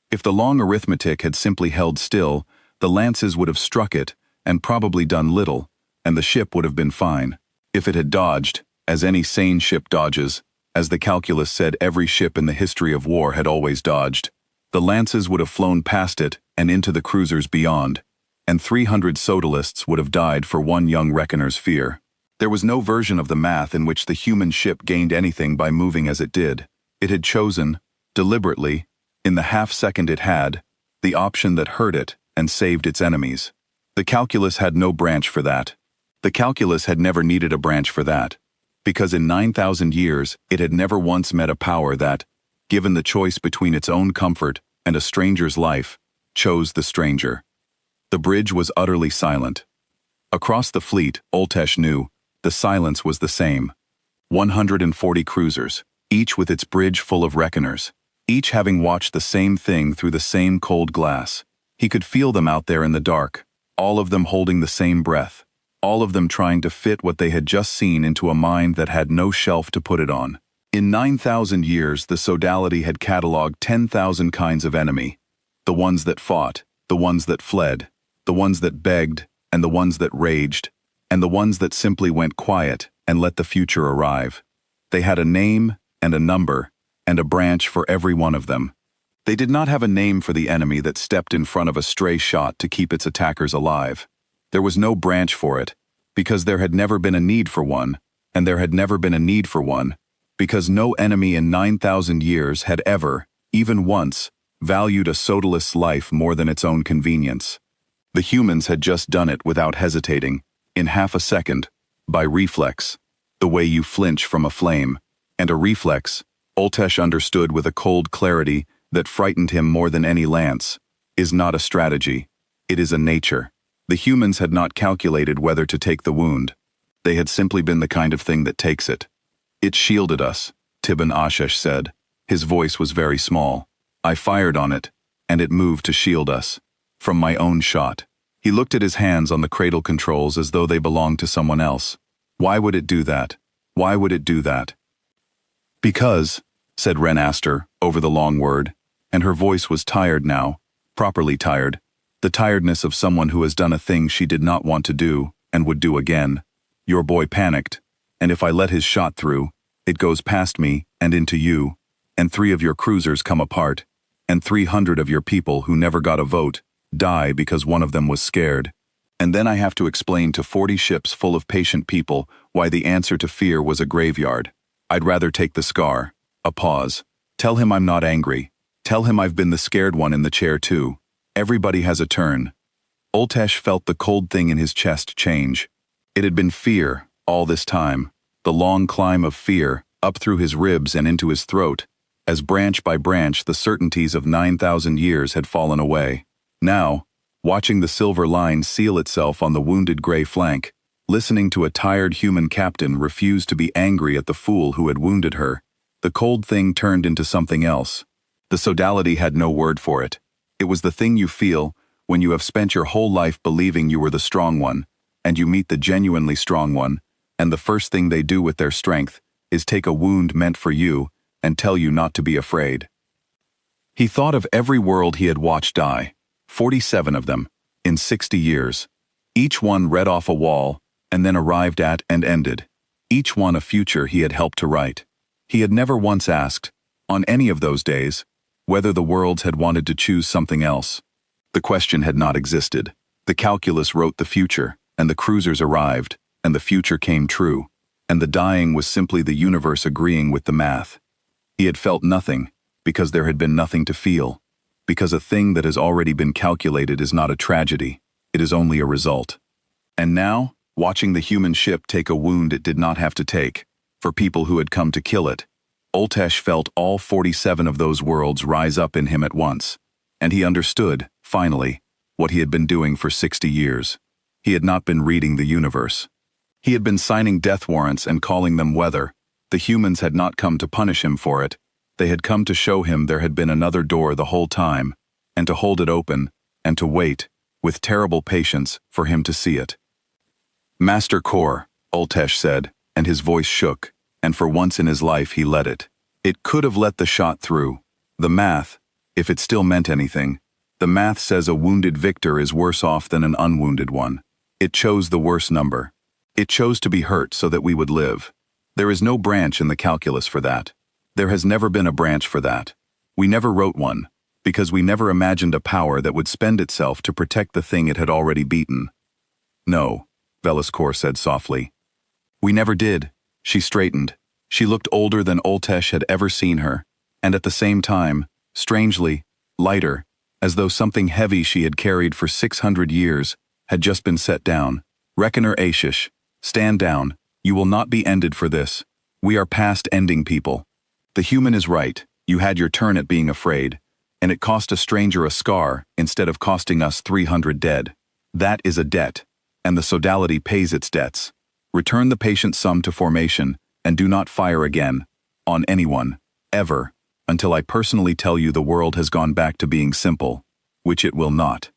If the long arithmetic had simply held still, the lances would have struck it, and probably done little, and the ship would have been fine. If it had dodged, as any sane ship dodges, as the calculus said every ship in the history of war had always dodged, the lances would have flown past it and into the cruisers beyond, and 300 sodalists would have died for one young reckoner's fear. There was no version of the math in which the human ship gained anything by moving as it did. It had chosen, deliberately, in the half-second it had, the option that hurt it and saved its enemies. The calculus had no branch for that. The calculus had never needed a branch for that, because in 9,000 years it had never once met a power that, given the choice between its own comfort and a stranger's life, chose the stranger. The bridge was utterly silent. Across the fleet, Oltesh knew, the silence was the same. 140 cruisers, each with its bridge full of reckoners, each having watched the same thing through the same cold glass. He could feel them out there in the dark, all of them holding the same breath, all of them trying to fit what they had just seen into a mind that had no shelf to put it on. In 9,000 years, the sodality had catalogued 10,000 kinds of enemy. The ones that fought, the ones that fled, the ones that begged, and the ones that raged, and the ones that simply went quiet and let the future arrive. They had a name and a number and a branch for every one of them. They did not have a name for the enemy that stepped in front of a stray shot to keep its attackers alive. There was no branch for it, because there had never been a need for one, and there had never been a need for one, because no enemy in 9,000 years had ever, even once, valued a sodalist's life more than its own convenience. The humans had just done it without hesitating, in half a second, by reflex, the way you flinch from a flame, and a reflex, Oltesh understood with a cold clarity that frightened him more than any lance, is not a strategy, it is a nature. The humans had not calculated whether to take the wound. They had simply been the kind of thing that takes it. It shielded us, Tiban Ashesh said. His voice was very small. I fired on it, and it moved to shield us. From my own shot. He looked at his hands on the cradle controls as though they belonged to someone else. Why would it do that? Why would it do that? Because, said Ren Aster, over the long word, and her voice was tired now, properly tired, the tiredness of someone who has done a thing she did not want to do, and would do again. Your boy panicked, and if I let his shot through, it goes past me and into you, and 3 of your cruisers come apart, and 300 of your people who never got a vote die because one of them was scared. And then I have to explain to 40 ships full of patient people why the answer to fear was a graveyard. I'd rather take the scar. A pause. Tell him I'm not angry. Tell him I've been the scared one in the chair too. Everybody has a turn. Oltesh felt the cold thing in his chest change. It had been fear, all this time. The long climb of fear, up through his ribs and into his throat, as branch by branch the certainties of 9,000 years had fallen away. Now, watching the silver line seal itself on the wounded gray flank, listening to a tired human captain refuse to be angry at the fool who had wounded her, the cold thing turned into something else. The sodality had no word for it. It was the thing you feel when you have spent your whole life believing you were the strong one, and you meet the genuinely strong one, and the first thing they do with their strength is take a wound meant for you and tell you not to be afraid. He thought of every world he had watched die. 47 of them, in 60 years. Each one read off a wall, and then arrived at and ended. Each one a future he had helped to write. He had never once asked, on any of those days, whether the worlds had wanted to choose something else. The question had not existed. The calculus wrote the future, and the cruisers arrived, and the future came true, and the dying was simply the universe agreeing with the math. He had felt nothing, because there had been nothing to feel. Because a thing that has already been calculated is not a tragedy, it is only a result. And now, watching the human ship take a wound it did not have to take, for people who had come to kill it, Oltesh felt all 47 of those worlds rise up in him at once, and he understood, finally, what he had been doing for 60 years. He had not been reading the universe. He had been signing death warrants and calling them weather. The humans had not come to punish him for it. They had come to show him there had been another door the whole time, and to hold it open, and to wait, with terrible patience, for him to see it. Master Core, Ultesh said, and his voice shook, and for once in his life he let it. It could have let the shot through. The math, if it still meant anything, the math says a wounded victor is worse off than an unwounded one. It chose the worse number. It chose to be hurt so that we would live. There is no branch in the calculus for that. There has never been a branch for that. We never wrote one, because we never imagined a power that would spend itself to protect the thing it had already beaten. No, Velascor said softly. We never did. She straightened. She looked older than Ultesh had ever seen her, and at the same time, strangely, lighter, as though something heavy she had carried for 600 years had just been set down. Reckoner Ashish, stand down. You will not be ended for this. We are past ending people. The human is right. You had your turn at being afraid, and it cost a stranger a scar instead of costing us 300 dead. That is a debt, and the sodality pays its debts. Return the patient sum to formation, and do not fire again, on anyone, ever, until I personally tell you the world has gone back to being simple, which it will not.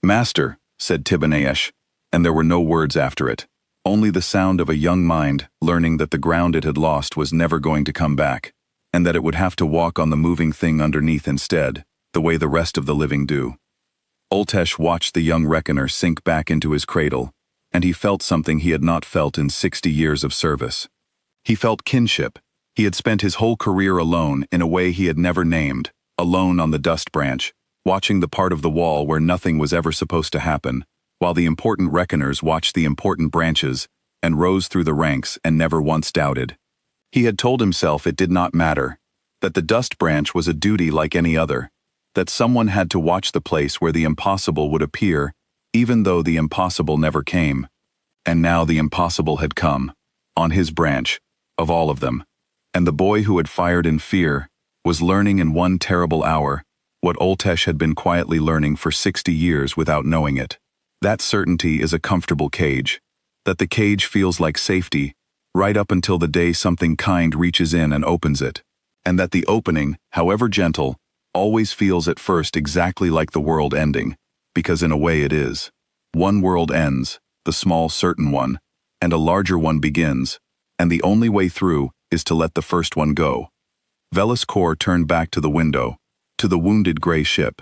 Master, said Tibaneesh, and there were no words after it, only the sound of a young mind learning that the ground it had lost was never going to come back, and that it would have to walk on the moving thing underneath instead, the way the rest of the living do. Ultesh watched the young reckoner sink back into his cradle, and he felt something he had not felt in 60 years of service. He felt kinship. He had spent his whole career alone in a way he had never named, alone on the dust branch, watching the part of the wall where nothing was ever supposed to happen, while the important reckoners watched the important branches and rose through the ranks and never once doubted. He had told himself it did not matter, that the dust branch was a duty like any other, that someone had to watch the place where the impossible would appear, even though the impossible never came. And now the impossible had come, on his branch, of all of them. And the boy who had fired in fear was learning in one terrible hour what Ultesh had been quietly learning for 60 years without knowing it. That certainty is a comfortable cage, that the cage feels like safety, right up until the day something kind reaches in and opens it, and that the opening, however gentle, always feels at first exactly like the world ending, because in a way it is. One world ends, the small certain one, and a larger one begins, and the only way through is to let the first one go. Velascor turned back to the window, to the wounded gray ship,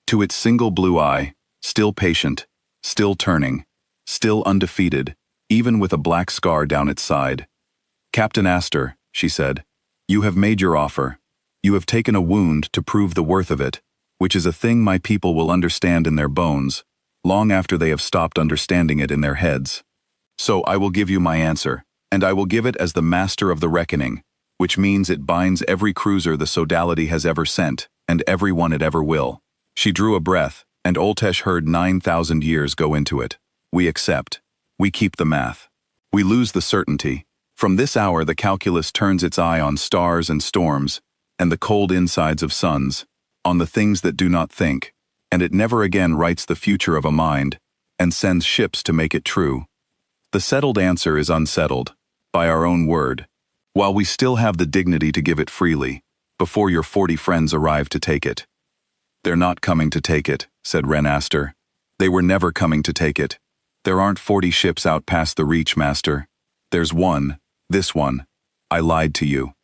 to its single blue eye, still patient, still turning, still undefeated, even with a black scar down its side. Captain Astor, she said, you have made your offer. You have taken a wound to prove the worth of it, which is a thing my people will understand in their bones, long after they have stopped understanding it in their heads. So I will give you my answer, and I will give it as the master of the reckoning, which means it binds every cruiser the sodality has ever sent, and every one it ever will. She drew a breath, and Ultesh heard 9,000 years go into it. We accept. We keep the math. We lose the certainty. From this hour the calculus turns its eye on stars and storms, and the cold insides of suns, on the things that do not think, and it never again writes the future of a mind, and sends ships to make it true. The settled answer is unsettled, by our own word, while we still have the dignity to give it freely, before your 40 friends arrive to take it. They're not coming to take it, said Ren Astor. They were never coming to take it. There aren't 40 ships out past the reach, Master. There's one, this one. I lied to you.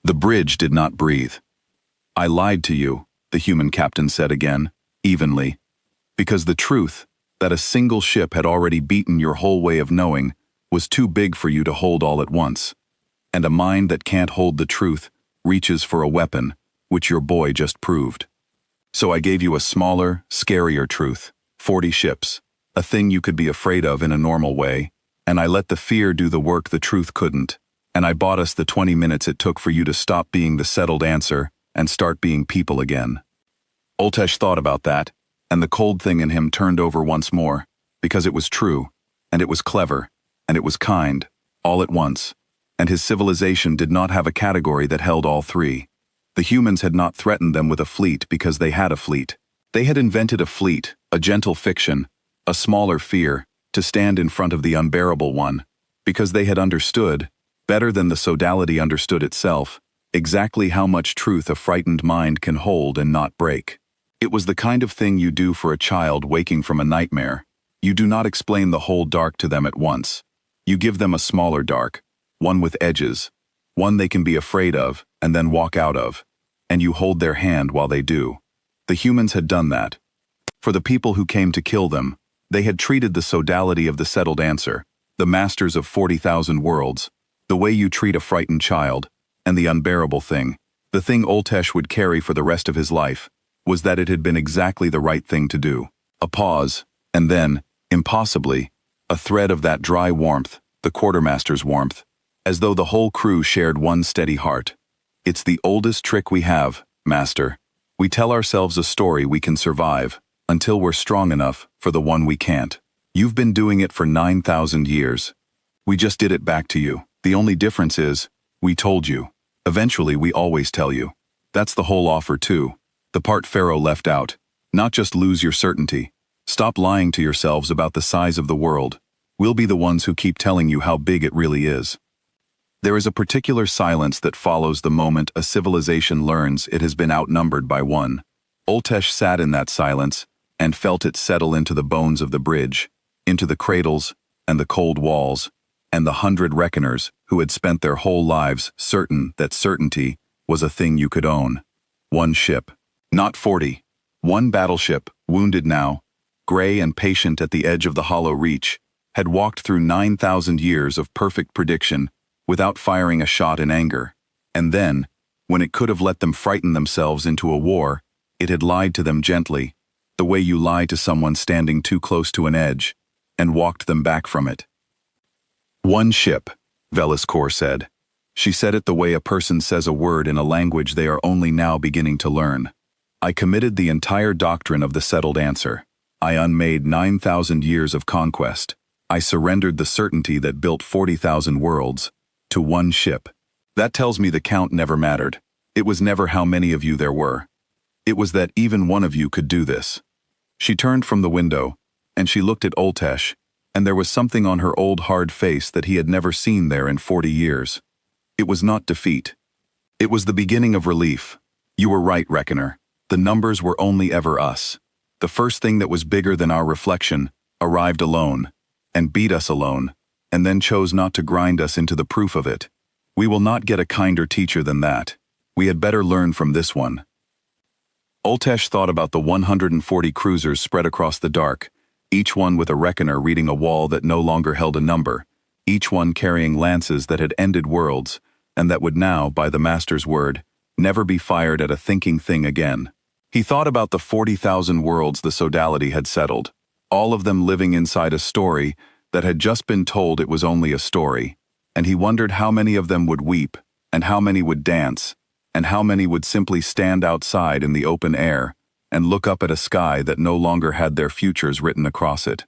The bridge did not breathe. I lied to you, the human captain said again, evenly, because the truth, that a single ship had already beaten your whole way of knowing, was too big for you to hold all at once. And a mind that can't hold the truth reaches for a weapon, which your boy just proved. So I gave you a smaller, scarier truth, 40 ships, a thing you could be afraid of in a normal way, and I let the fear do the work the truth couldn't, and I bought us the 20 minutes it took for you to stop being the settled answer and start being people again. Ultesh thought about that, and the cold thing in him turned over once more, because it was true, and it was clever, and it was kind, all at once, and his civilization did not have a category that held all three. The humans had not threatened them with a fleet because they had a fleet. They had invented a fleet, a gentle fiction, a smaller fear, to stand in front of the unbearable one, because they had understood, better than the sodality understood itself, exactly how much truth a frightened mind can hold and not break. It was the kind of thing you do for a child waking from a nightmare. You do not explain the whole dark to them at once. You give them a smaller dark, one with edges, one they can be afraid of and then walk out of, and you hold their hand while they do. The humans had done that. For the people who came to kill them, they had treated the sodality of the settled answer, the masters of 40,000 worlds, the way you treat a frightened child, and the unbearable thing, the thing Oltesh would carry for the rest of his life, was that it had been exactly the right thing to do. A pause, and then, impossibly, a thread of that dry warmth, the quartermaster's warmth, as though the whole crew shared one steady heart. It's the oldest trick we have, Master. We tell ourselves a story we can survive, until we're strong enough for the one we can't. You've been doing it for 9,000 years. We just did it back to you. The only difference is, we told you. Eventually we always tell you. That's the whole offer too. The part Pharaoh left out. Not just lose your certainty. Stop lying to yourselves about the size of the world. We'll be the ones who keep telling you how big it really is. There is a particular silence that follows the moment a civilization learns it has been outnumbered by one. Oltesh sat in that silence and felt it settle into the bones of the bridge, into the cradles and the cold walls, and the 100 reckoners who had spent their whole lives certain that certainty was a thing you could own. One ship, not 40. One battleship, wounded now, gray and patient at the edge of the hollow reach, had walked through 9,000 years of perfect prediction without firing a shot in anger. And then, when it could have let them frighten themselves into a war, it had lied to them gently, the way you lie to someone standing too close to an edge, and walked them back from it. One ship, Velascor said. She said it the way a person says a word in a language they are only now beginning to learn. I committed the entire doctrine of the settled answer. I unmade 9,000 years of conquest. I surrendered the certainty that built 40,000 worlds to one ship. That tells me the count never mattered. It was never how many of you there were. It was that even one of you could do this. She turned from the window, and she looked at Oltesh, and there was something on her old hard face that he had never seen there in 40 years. It was not defeat. It was the beginning of relief. You were right, Reckoner. The numbers were only ever us. The first thing that was bigger than our reflection arrived alone, and beat us alone, and then chose not to grind us into the proof of it. We will not get a kinder teacher than that. We had better learn from this one. Oltesh thought about the 140 cruisers spread across the dark, each one with a reckoner reading a wall that no longer held a number, each one carrying lances that had ended worlds, and that would now, by the Master's word, never be fired at a thinking thing again. He thought about the 40,000 worlds the sodality had settled, all of them living inside a story that had just been told it was only a story, and he wondered how many of them would weep, and how many would dance, and how many would simply stand outside in the open air and look up at a sky that no longer had their futures written across it.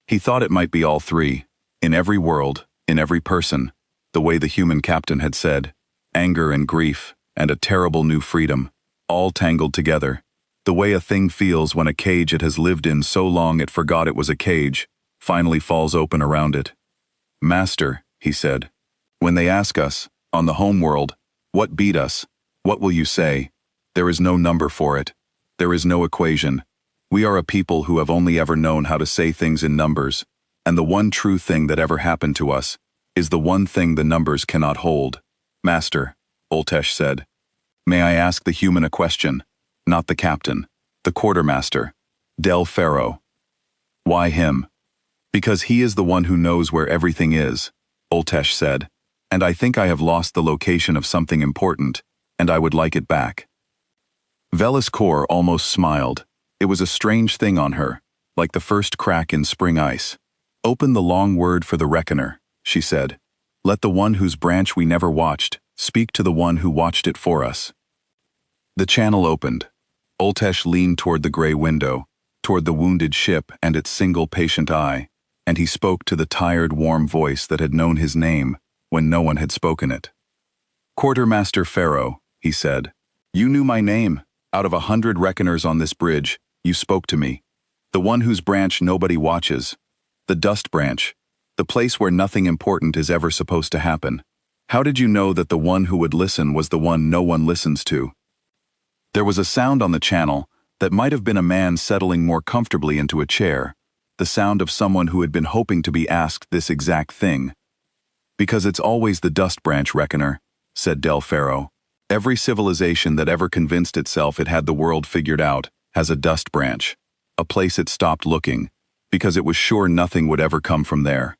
He thought it might be all three, in every world, in every person, the way the human captain had said, anger and grief, and a terrible new freedom, all tangled together, the way a thing feels when a cage it has lived in so long it forgot it was a cage, finally falls open around it. Master, he said, when they ask us, on the home world, what beat us, what will you say? There is no number for it. There is no equation. We are a people who have only ever known how to say things in numbers, and the one true thing that ever happened to us is the one thing the numbers cannot hold. Master, Oltesh said, may I ask the human a question? Not the captain, the quartermaster, Del Pharaoh. Why him? Because he is the one who knows where everything is, Oltesh said, and I think I have lost the location of something important, and I would like it back. Velascor almost smiled. It was a strange thing on her, like the first crack in spring ice. Open the long word for the reckoner, she said. Let the one whose branch we never watched speak to the one who watched it for us. The channel opened. Oltesh leaned toward the gray window, toward the wounded ship and its single patient eye, and he spoke to the tired, warm voice that had known his name when no one had spoken it. Quartermaster Pharaoh, he said, you knew my name. Out of 100 reckoners on this bridge, you spoke to me. The one whose branch nobody watches. The dust branch. The place where nothing important is ever supposed to happen. How did you know that the one who would listen was the one no one listens to? There was a sound on the channel that might have been a man settling more comfortably into a chair, the sound of someone who had been hoping to be asked this exact thing, Because it's always the dust branch, reckoner, said Del Ferro. Every civilization that ever convinced itself it had the world figured out has a dust branch, a place it stopped looking, because it was sure nothing would ever come from there.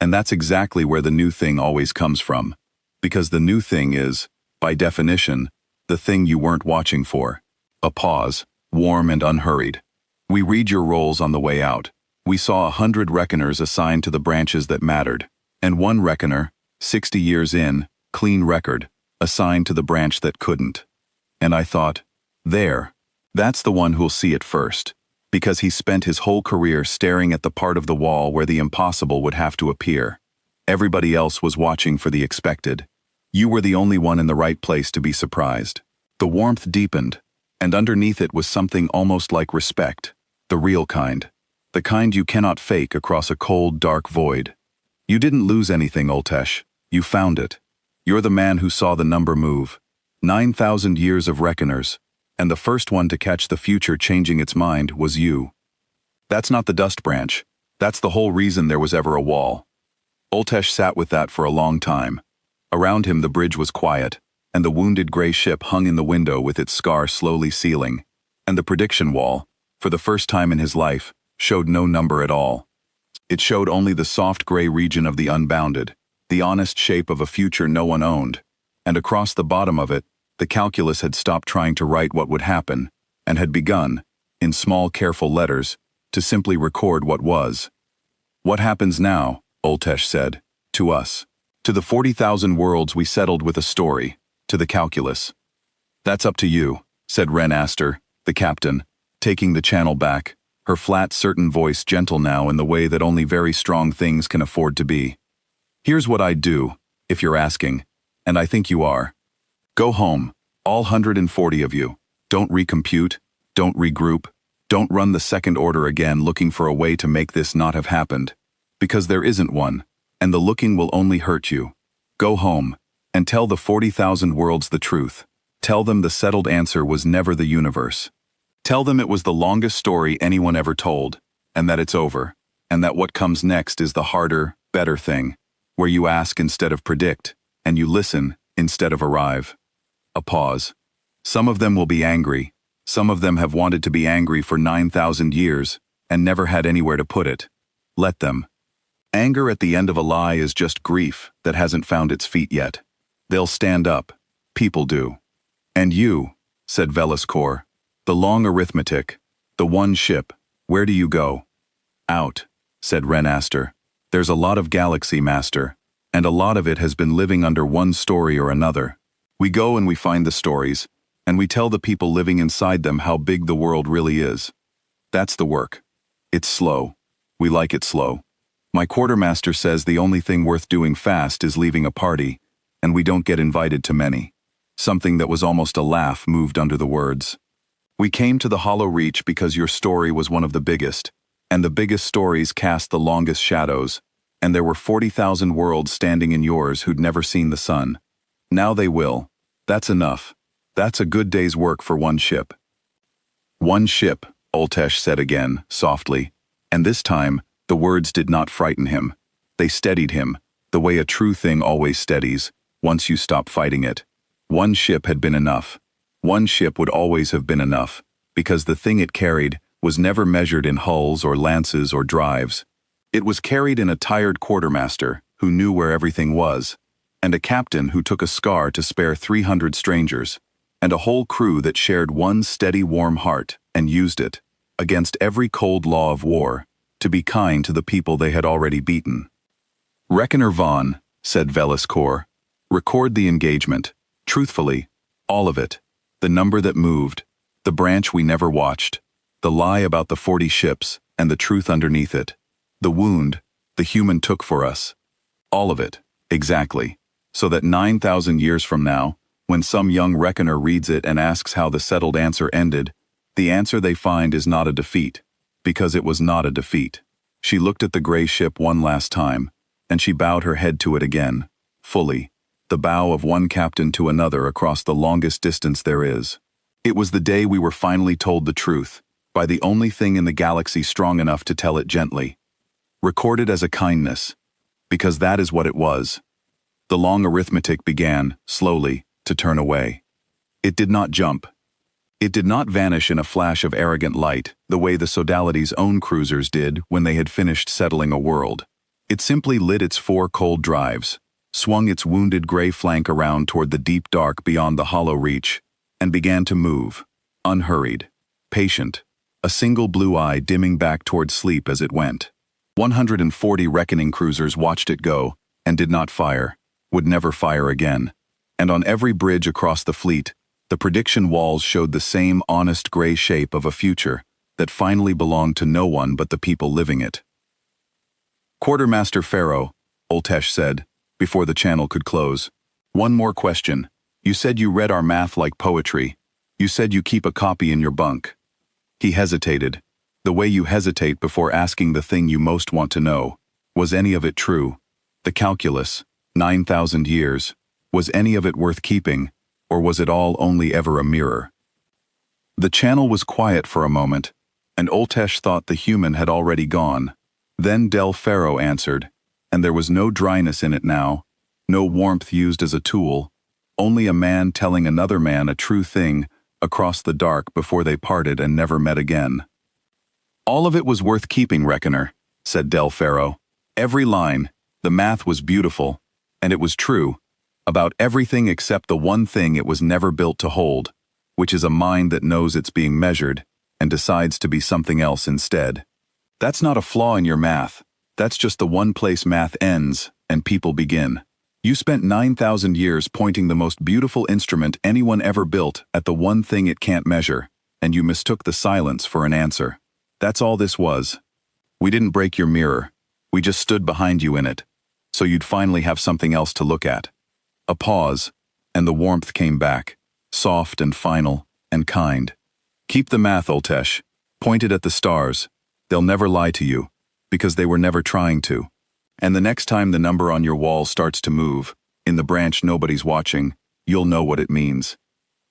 And that's exactly where the new thing always comes from. Because the new thing is, by definition, the thing you weren't watching for. A pause, warm and unhurried. We read your rolls on the way out. We saw 100 reckoners assigned to the branches that mattered, and one reckoner, 60 years in, clean record, assigned to the branch that couldn't. And I thought, there, that's the one who'll see it first, because he spent his whole career staring at the part of the wall where the impossible would have to appear. Everybody else was watching for the expected. You were the only one in the right place to be surprised. The warmth deepened, and underneath it was something almost like respect, the real kind. The kind you cannot fake across a cold, dark void. You didn't lose anything, Oltesh. You found it. You're the man who saw the number move. 9,000 years of reckoners, and the first one to catch the future changing its mind was you. That's not the dust branch. That's the whole reason there was ever a wall. Oltesh sat with that for a long time. Around him the bridge was quiet, and the wounded gray ship hung in the window with its scar slowly sealing, and the prediction wall, for the first time in his life, showed no number at all. It showed only the soft gray region of the unbounded, the honest shape of a future no one owned, and across the bottom of it, the calculus had stopped trying to write what would happen, and had begun, in small careful letters, to simply record what was. What happens now, Oltesh said, to us, to the 40,000 worlds we settled with a story, to the calculus. That's up to you, said Ren Aster, the captain, taking the channel back, her flat, certain voice gentle now in the way that only very strong things can afford to be. Here's what I'd do, if you're asking, and I think you are. Go home, all 140 of you. Don't recompute, don't regroup, don't run the second order again looking for a way to make this not have happened. Because there isn't one, and the looking will only hurt you. Go home, and tell the 40,000 worlds the truth. Tell them the settled answer was never the universe. Tell them it was the longest story anyone ever told, and that it's over, and that what comes next is the harder, better thing, where you ask instead of predict, and you listen instead of arrive. A pause. Some of them will be angry. Some of them have wanted to be angry for 9,000 years, and never had anywhere to put it. Let them. Anger at the end of a lie is just grief that hasn't found its feet yet. They'll stand up. People do. And you, said Velascor, the long arithmetic, the one ship, where do you go? Out, said Ren Aster. There's a lot of galaxy, Master, and a lot of it has been living under one story or another. We go and we find the stories, and we tell the people living inside them how big the world really is. That's the work. It's slow. We like it slow. My quartermaster says the only thing worth doing fast is leaving a party, and we don't get invited to many. Something that was almost a laugh moved under the words. We came to the Hollow Reach because your story was one of the biggest, and the biggest stories cast the longest shadows, and there were 40,000 worlds standing in yours who'd never seen the sun. Now they will. That's enough. That's a good day's work for one ship. One ship, Oltesh said again, softly, and this time, the words did not frighten him. They steadied him, the way a true thing always steadies, once you stop fighting it. One ship had been enough. One ship would always have been enough, because the thing it carried was never measured in hulls or lances or drives. It was carried in a tired quartermaster who knew where everything was, and a captain who took a scar to spare 300 strangers, and a whole crew that shared one steady warm heart and used it, against every cold law of war, to be kind to the people they had already beaten. Reckoner Vaughn, said Velascor, record the engagement, truthfully, all of it, the number that moved, the branch we never watched, the lie about the 40 ships and the truth underneath it, the wound the human took for us. All of it, exactly, so that 9,000 years from now, when some young reckoner reads it and asks how the settled answer ended, the answer they find is not a defeat, because it was not a defeat. She looked at the gray ship one last time, and she bowed her head to it again, fully, the bow of one captain to another across the longest distance there is. It was the day we were finally told the truth, by the only thing in the galaxy strong enough to tell it gently. Recorded as a kindness, because that is what it was, The long arithmetic began, slowly, to turn away. It did not jump. It did not vanish in a flash of arrogant light, the way the Sodality's own cruisers did when they had finished settling a world. It simply lit its 4 cold drives, swung its wounded gray flank around toward the deep dark beyond the hollow reach, and began to move, unhurried, patient, a single blue eye dimming back toward sleep as it went. 140 reckoning cruisers watched it go, and did not fire, would never fire again. And on every bridge across the fleet, the prediction walls showed the same honest gray shape of a future that finally belonged to no one but the people living it. "Quartermaster Pharaoh," Oltesh said, before the channel could close. "One more question. You said you read our math like poetry. You said you keep a copy in your bunk." He hesitated, the way you hesitate before asking the thing you most want to know. Was any of it true? The calculus, 9,000 years, was any of it worth keeping, or was it all only ever a mirror? The channel was quiet for a moment, and Oltesh thought the human had already gone. Then Del Pharaoh answered, and there was no dryness in it now, no warmth used as a tool, only a man telling another man a true thing across the dark before they parted and never met again. "All of it was worth keeping, Reckoner," said Del Pharaoh. "Every line, the math was beautiful, and it was true, about everything except the one thing it was never built to hold, which is a mind that knows it's being measured and decides to be something else instead. That's not a flaw in your math, that's just the one place math ends and people begin. You spent 9,000 years pointing the most beautiful instrument anyone ever built at the one thing it can't measure, and you mistook the silence for an answer. That's all this was. We didn't break your mirror, we just stood behind you in it, so you'd finally have something else to look at." A pause, and the warmth came back, soft and final and kind. "Keep the math, Oltesh. Point it at the stars. They'll never lie to you, because they were never trying to. And the next time the number on your wall starts to move, in the branch nobody's watching, you'll know what it means.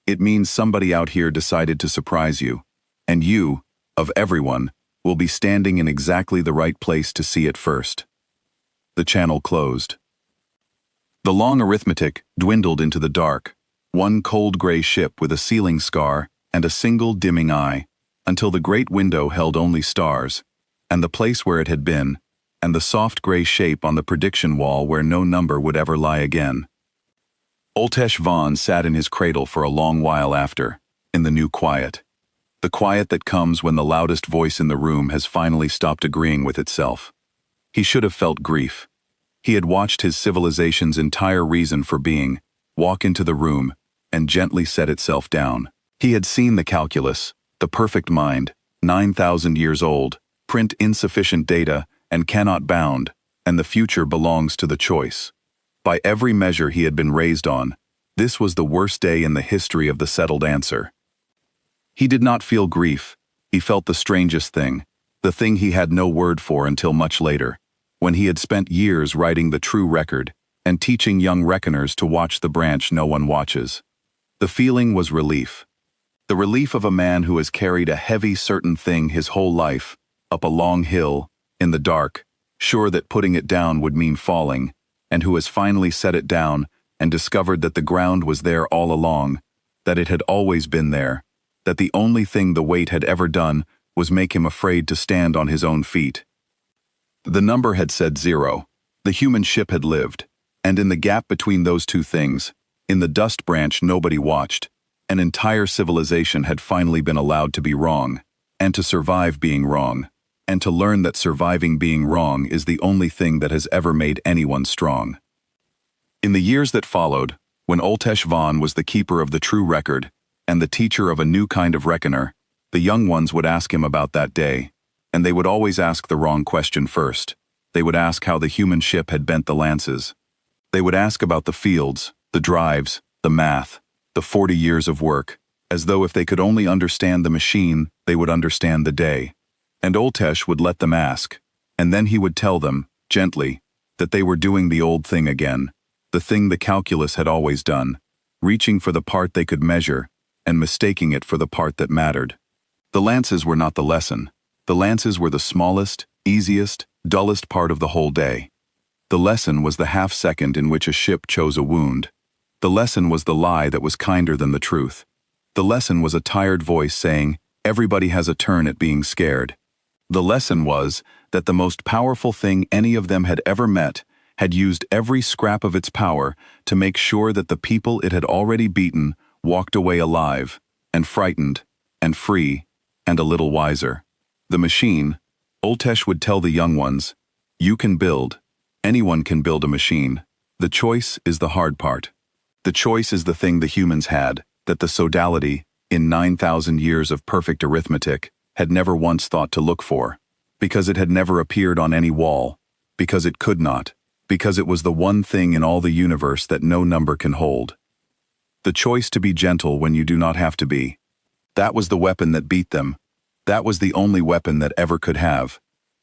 It means somebody out here decided to surprise you, and you, of everyone, will be standing in exactly the right place to see it first." The channel closed. The long arithmetic dwindled into the dark, one cold gray ship with a ceiling scar and a single dimming eye, until the great window held only stars, and the place where it had been, and the soft gray shape on the prediction wall where no number would ever lie again. Oltesh Vaughn sat in his cradle for a long while after, in the new quiet. The quiet that comes when the loudest voice in the room has finally stopped agreeing with itself. He should have felt grief. He had watched his civilization's entire reason for being walk into the room and gently set itself down. He had seen the calculus, the perfect mind, 9,000 years old, print insufficient data and cannot bound, and the future belongs to the choice. By every measure he had been raised on, this was the worst day in the history of the settled answer. He did not feel grief, he felt the strangest thing, the thing he had no word for until much later, when he had spent years writing the true record and teaching young reckoners to watch the branch no one watches. The feeling was relief. The relief of a man who has carried a heavy certain thing his whole life, up a long hill, in the dark, sure that putting it down would mean falling, and who has finally set it down and discovered that the ground was there all along, that it had always been there, that the only thing the weight had ever done was make him afraid to stand on his own feet. The number had said 0. The human ship had lived, and in the gap between those two things, in the dust branch nobody watched, an entire civilization had finally been allowed to be wrong, and to survive being wrong, and to learn that surviving being wrong is the only thing that has ever made anyone strong. In the years that followed, when Oltesh Vaughn was the keeper of the true record, and the teacher of a new kind of reckoner, the young ones would ask him about that day, and they would always ask the wrong question first. They would ask how the human ship had bent the lances. They would ask about the fields, the drives, the math, the 40 years of work, as though if they could only understand the machine, they would understand the day. And Oltesh would let them ask, and then he would tell them, gently, that they were doing the old thing again, the thing the calculus had always done, reaching for the part they could measure, and mistaking it for the part that mattered. The lances were not the lesson. The lances were the smallest, easiest, dullest part of the whole day. The lesson was the half-second in which a ship chose a wound. The lesson was the lie that was kinder than the truth. The lesson was a tired voice saying, "Everybody has a turn at being scared." The lesson was that the most powerful thing any of them had ever met had used every scrap of its power to make sure that the people it had already beaten walked away alive, and frightened, and free, and a little wiser. The machine, Oltesh would tell the young ones, "You can build. Anyone can build a machine. The choice is the hard part. The choice is the thing the humans had, that the sodality, in 9,000 years of perfect arithmetic, had never once thought to look for. Because it had never appeared on any wall. Because it could not. Because it was the one thing in all the universe that no number can hold. The choice to be gentle when you do not have to be. That was the weapon that beat them. That was the only weapon that ever could have.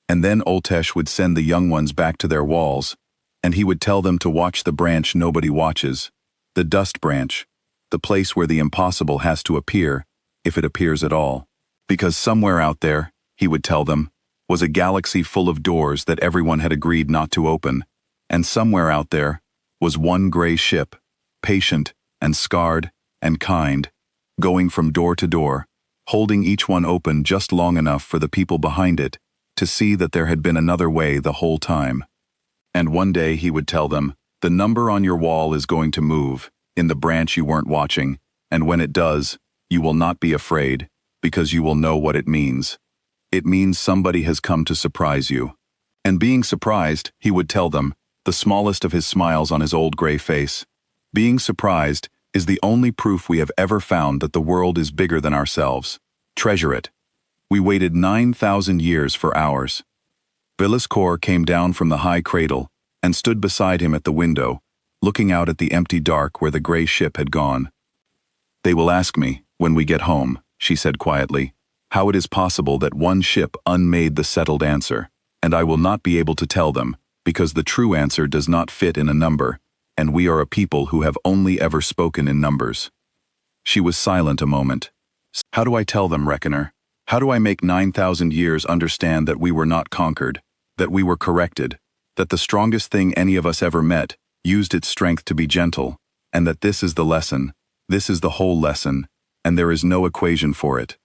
And then Oltesh would send the young ones back to their walls, and he would tell them to watch the branch nobody watches, the dust branch, the place where the impossible has to appear, if it appears at all. Because somewhere out there, he would tell them, was a galaxy full of doors that everyone had agreed not to open, and somewhere out there was one gray ship, patient and scarred and kind, going from door to door, holding each one open just long enough for the people behind it to see that there had been another way the whole time. And one day he would tell them, "The number on your wall is going to move, in the branch you weren't watching, and when it does, you will not be afraid, because you will know what it means. It means somebody has come to surprise you." And being surprised, he would tell them, the smallest of his smiles on his old gray face, "Being surprised is the only proof we have ever found that the world is bigger than ourselves. Treasure it." We waited 9,000 years for ours. Villascour came down from the high cradle and stood beside him at the window, looking out at the empty dark where the gray ship had gone. "They will ask me, when we get home," she said quietly, "how it is possible that one ship unmade the settled answer, and I will not be able to tell them, because the true answer does not fit in a number, and we are a people who have only ever spoken in numbers." She was silent a moment. "How do I tell them, Reckoner? How do I make 9,000 years understand that we were not conquered, that we were corrected, that the strongest thing any of us ever met used its strength to be gentle, and that this is the lesson, this is the whole lesson, and there is no equation for it?"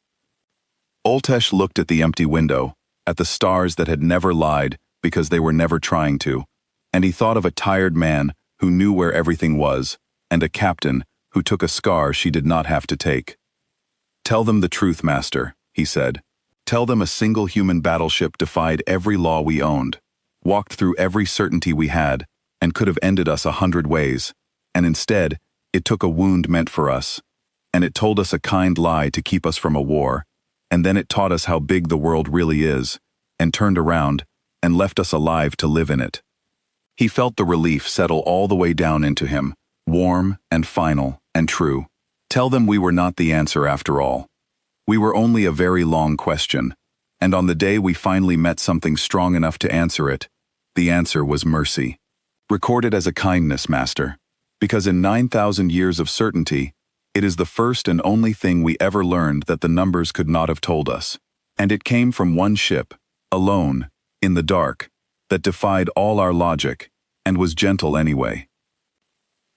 Oltesh looked at the empty window, at the stars that had never lied because they were never trying to, and he thought of a tired man who knew where everything was, and a captain who took a scar she did not have to take. "Tell them the truth, Master," he said. "Tell them a single human battleship defied every law we owned, walked through every certainty we had, and could have ended us 100 ways, and instead, it took a wound meant for us, and it told us a kind lie to keep us from a war, and then it taught us how big the world really is, and turned around, and left us alive to live in it." He felt the relief settle all the way down into him, warm and final and true. Tell them we were not the answer after all. We were only a very long question, and on the day we finally met something strong enough to answer it, the answer was mercy. Record it as a kindness, Master, because in 9,000 years of certainty, it is the first and only thing we ever learned that the numbers could not have told us. And it came from one ship, alone, in the dark, that defied all our logic, and was gentle anyway.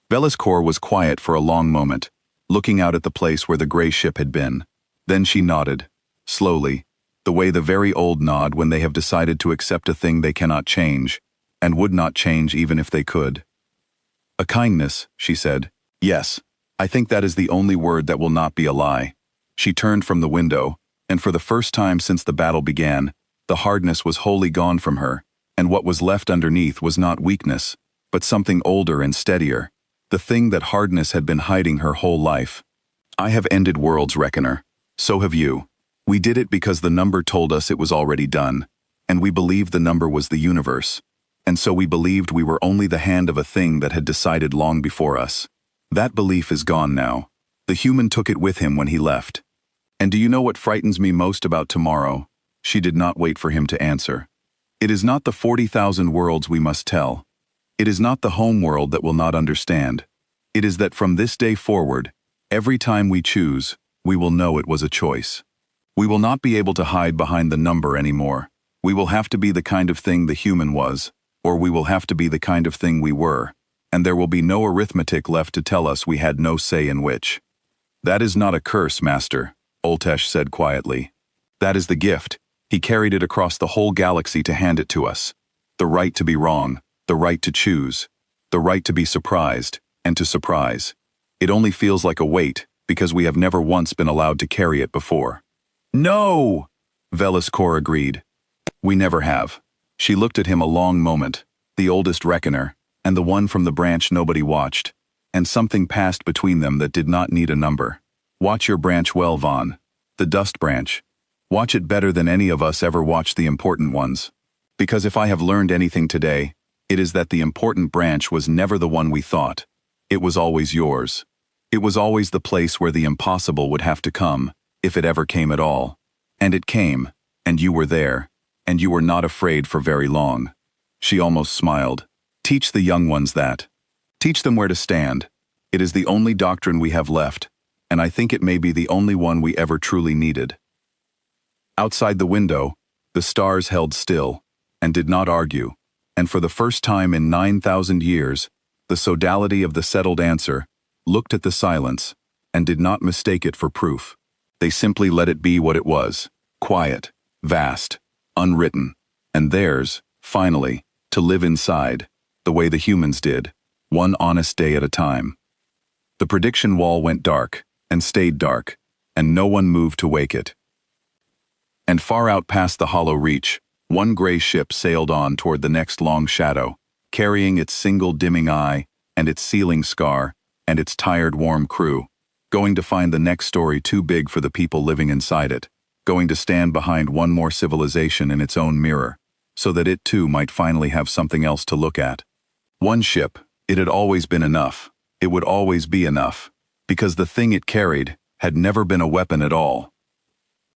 Villascour was quiet for a long moment, looking out at the place where the gray ship had been. Then she nodded, slowly, the way the very old nod when they have decided to accept a thing they cannot change, and would not change even if they could. "A kindness," she said. "Yes, I think that is the only word that will not be a lie." She turned from the window, and for the first time since the battle began, the hardness was wholly gone from her, and what was left underneath was not weakness, but something older and steadier, the thing that hardness had been hiding her whole life. "I have ended worlds, Reckoner. So have you. We did it because the number told us it was already done, and we believed the number was the universe, and so we believed we were only the hand of a thing that had decided long before us. That belief is gone now. The human took it with him when he left. And do you know what frightens me most about tomorrow?" She did not wait for him to answer. "It is not the 40,000 worlds we must tell. It is not the home world that will not understand. It is that from this day forward, every time we choose, we will know it was a choice. We will not be able to hide behind the number anymore. We will have to be the kind of thing the human was, or we will have to be the kind of thing we were, and there will be no arithmetic left to tell us we had no say in which. That is not a curse, Master, Oltesh said quietly. That is the gift. He carried it across the whole galaxy to hand it to us. The right to be wrong, the right to choose, the right to be surprised, and to surprise. It only feels like a weight, because we have never once been allowed to carry it before. No! Velis Kor agreed. We never have. She looked at him a long moment, the oldest reckoner, and the one from the branch nobody watched, and something passed between them that did not need a number. Watch your branch well, Vaughn. The dust branch. Watch it better than any of us ever watched the important ones. Because if I have learned anything today, it is that the important branch was never the one we thought. It was always yours. It was always the place where the impossible would have to come, if it ever came at all. And it came, and you were there, and you were not afraid for very long. She almost smiled. Teach the young ones that. Teach them where to stand. It is the only doctrine we have left, and I think it may be the only one we ever truly needed. Outside the window, the stars held still, and did not argue, and for the first time in 9,000 years, the sodality of the settled answer looked at the silence, and did not mistake it for proof. They simply let it be what it was, quiet, vast, unwritten, and theirs, finally, to live inside, the way the humans did, one honest day at a time. The prediction wall went dark, and stayed dark, and no one moved to wake it. And far out past the hollow reach, one gray ship sailed on toward the next long shadow, carrying its single dimming eye, and its sealing scar, and its tired warm crew, going to find the next story too big for the people living inside it, going to stand behind one more civilization in its own mirror, so that it too might finally have something else to look at. One ship, it had always been enough. It would always be enough, because the thing it carried had never been a weapon at all.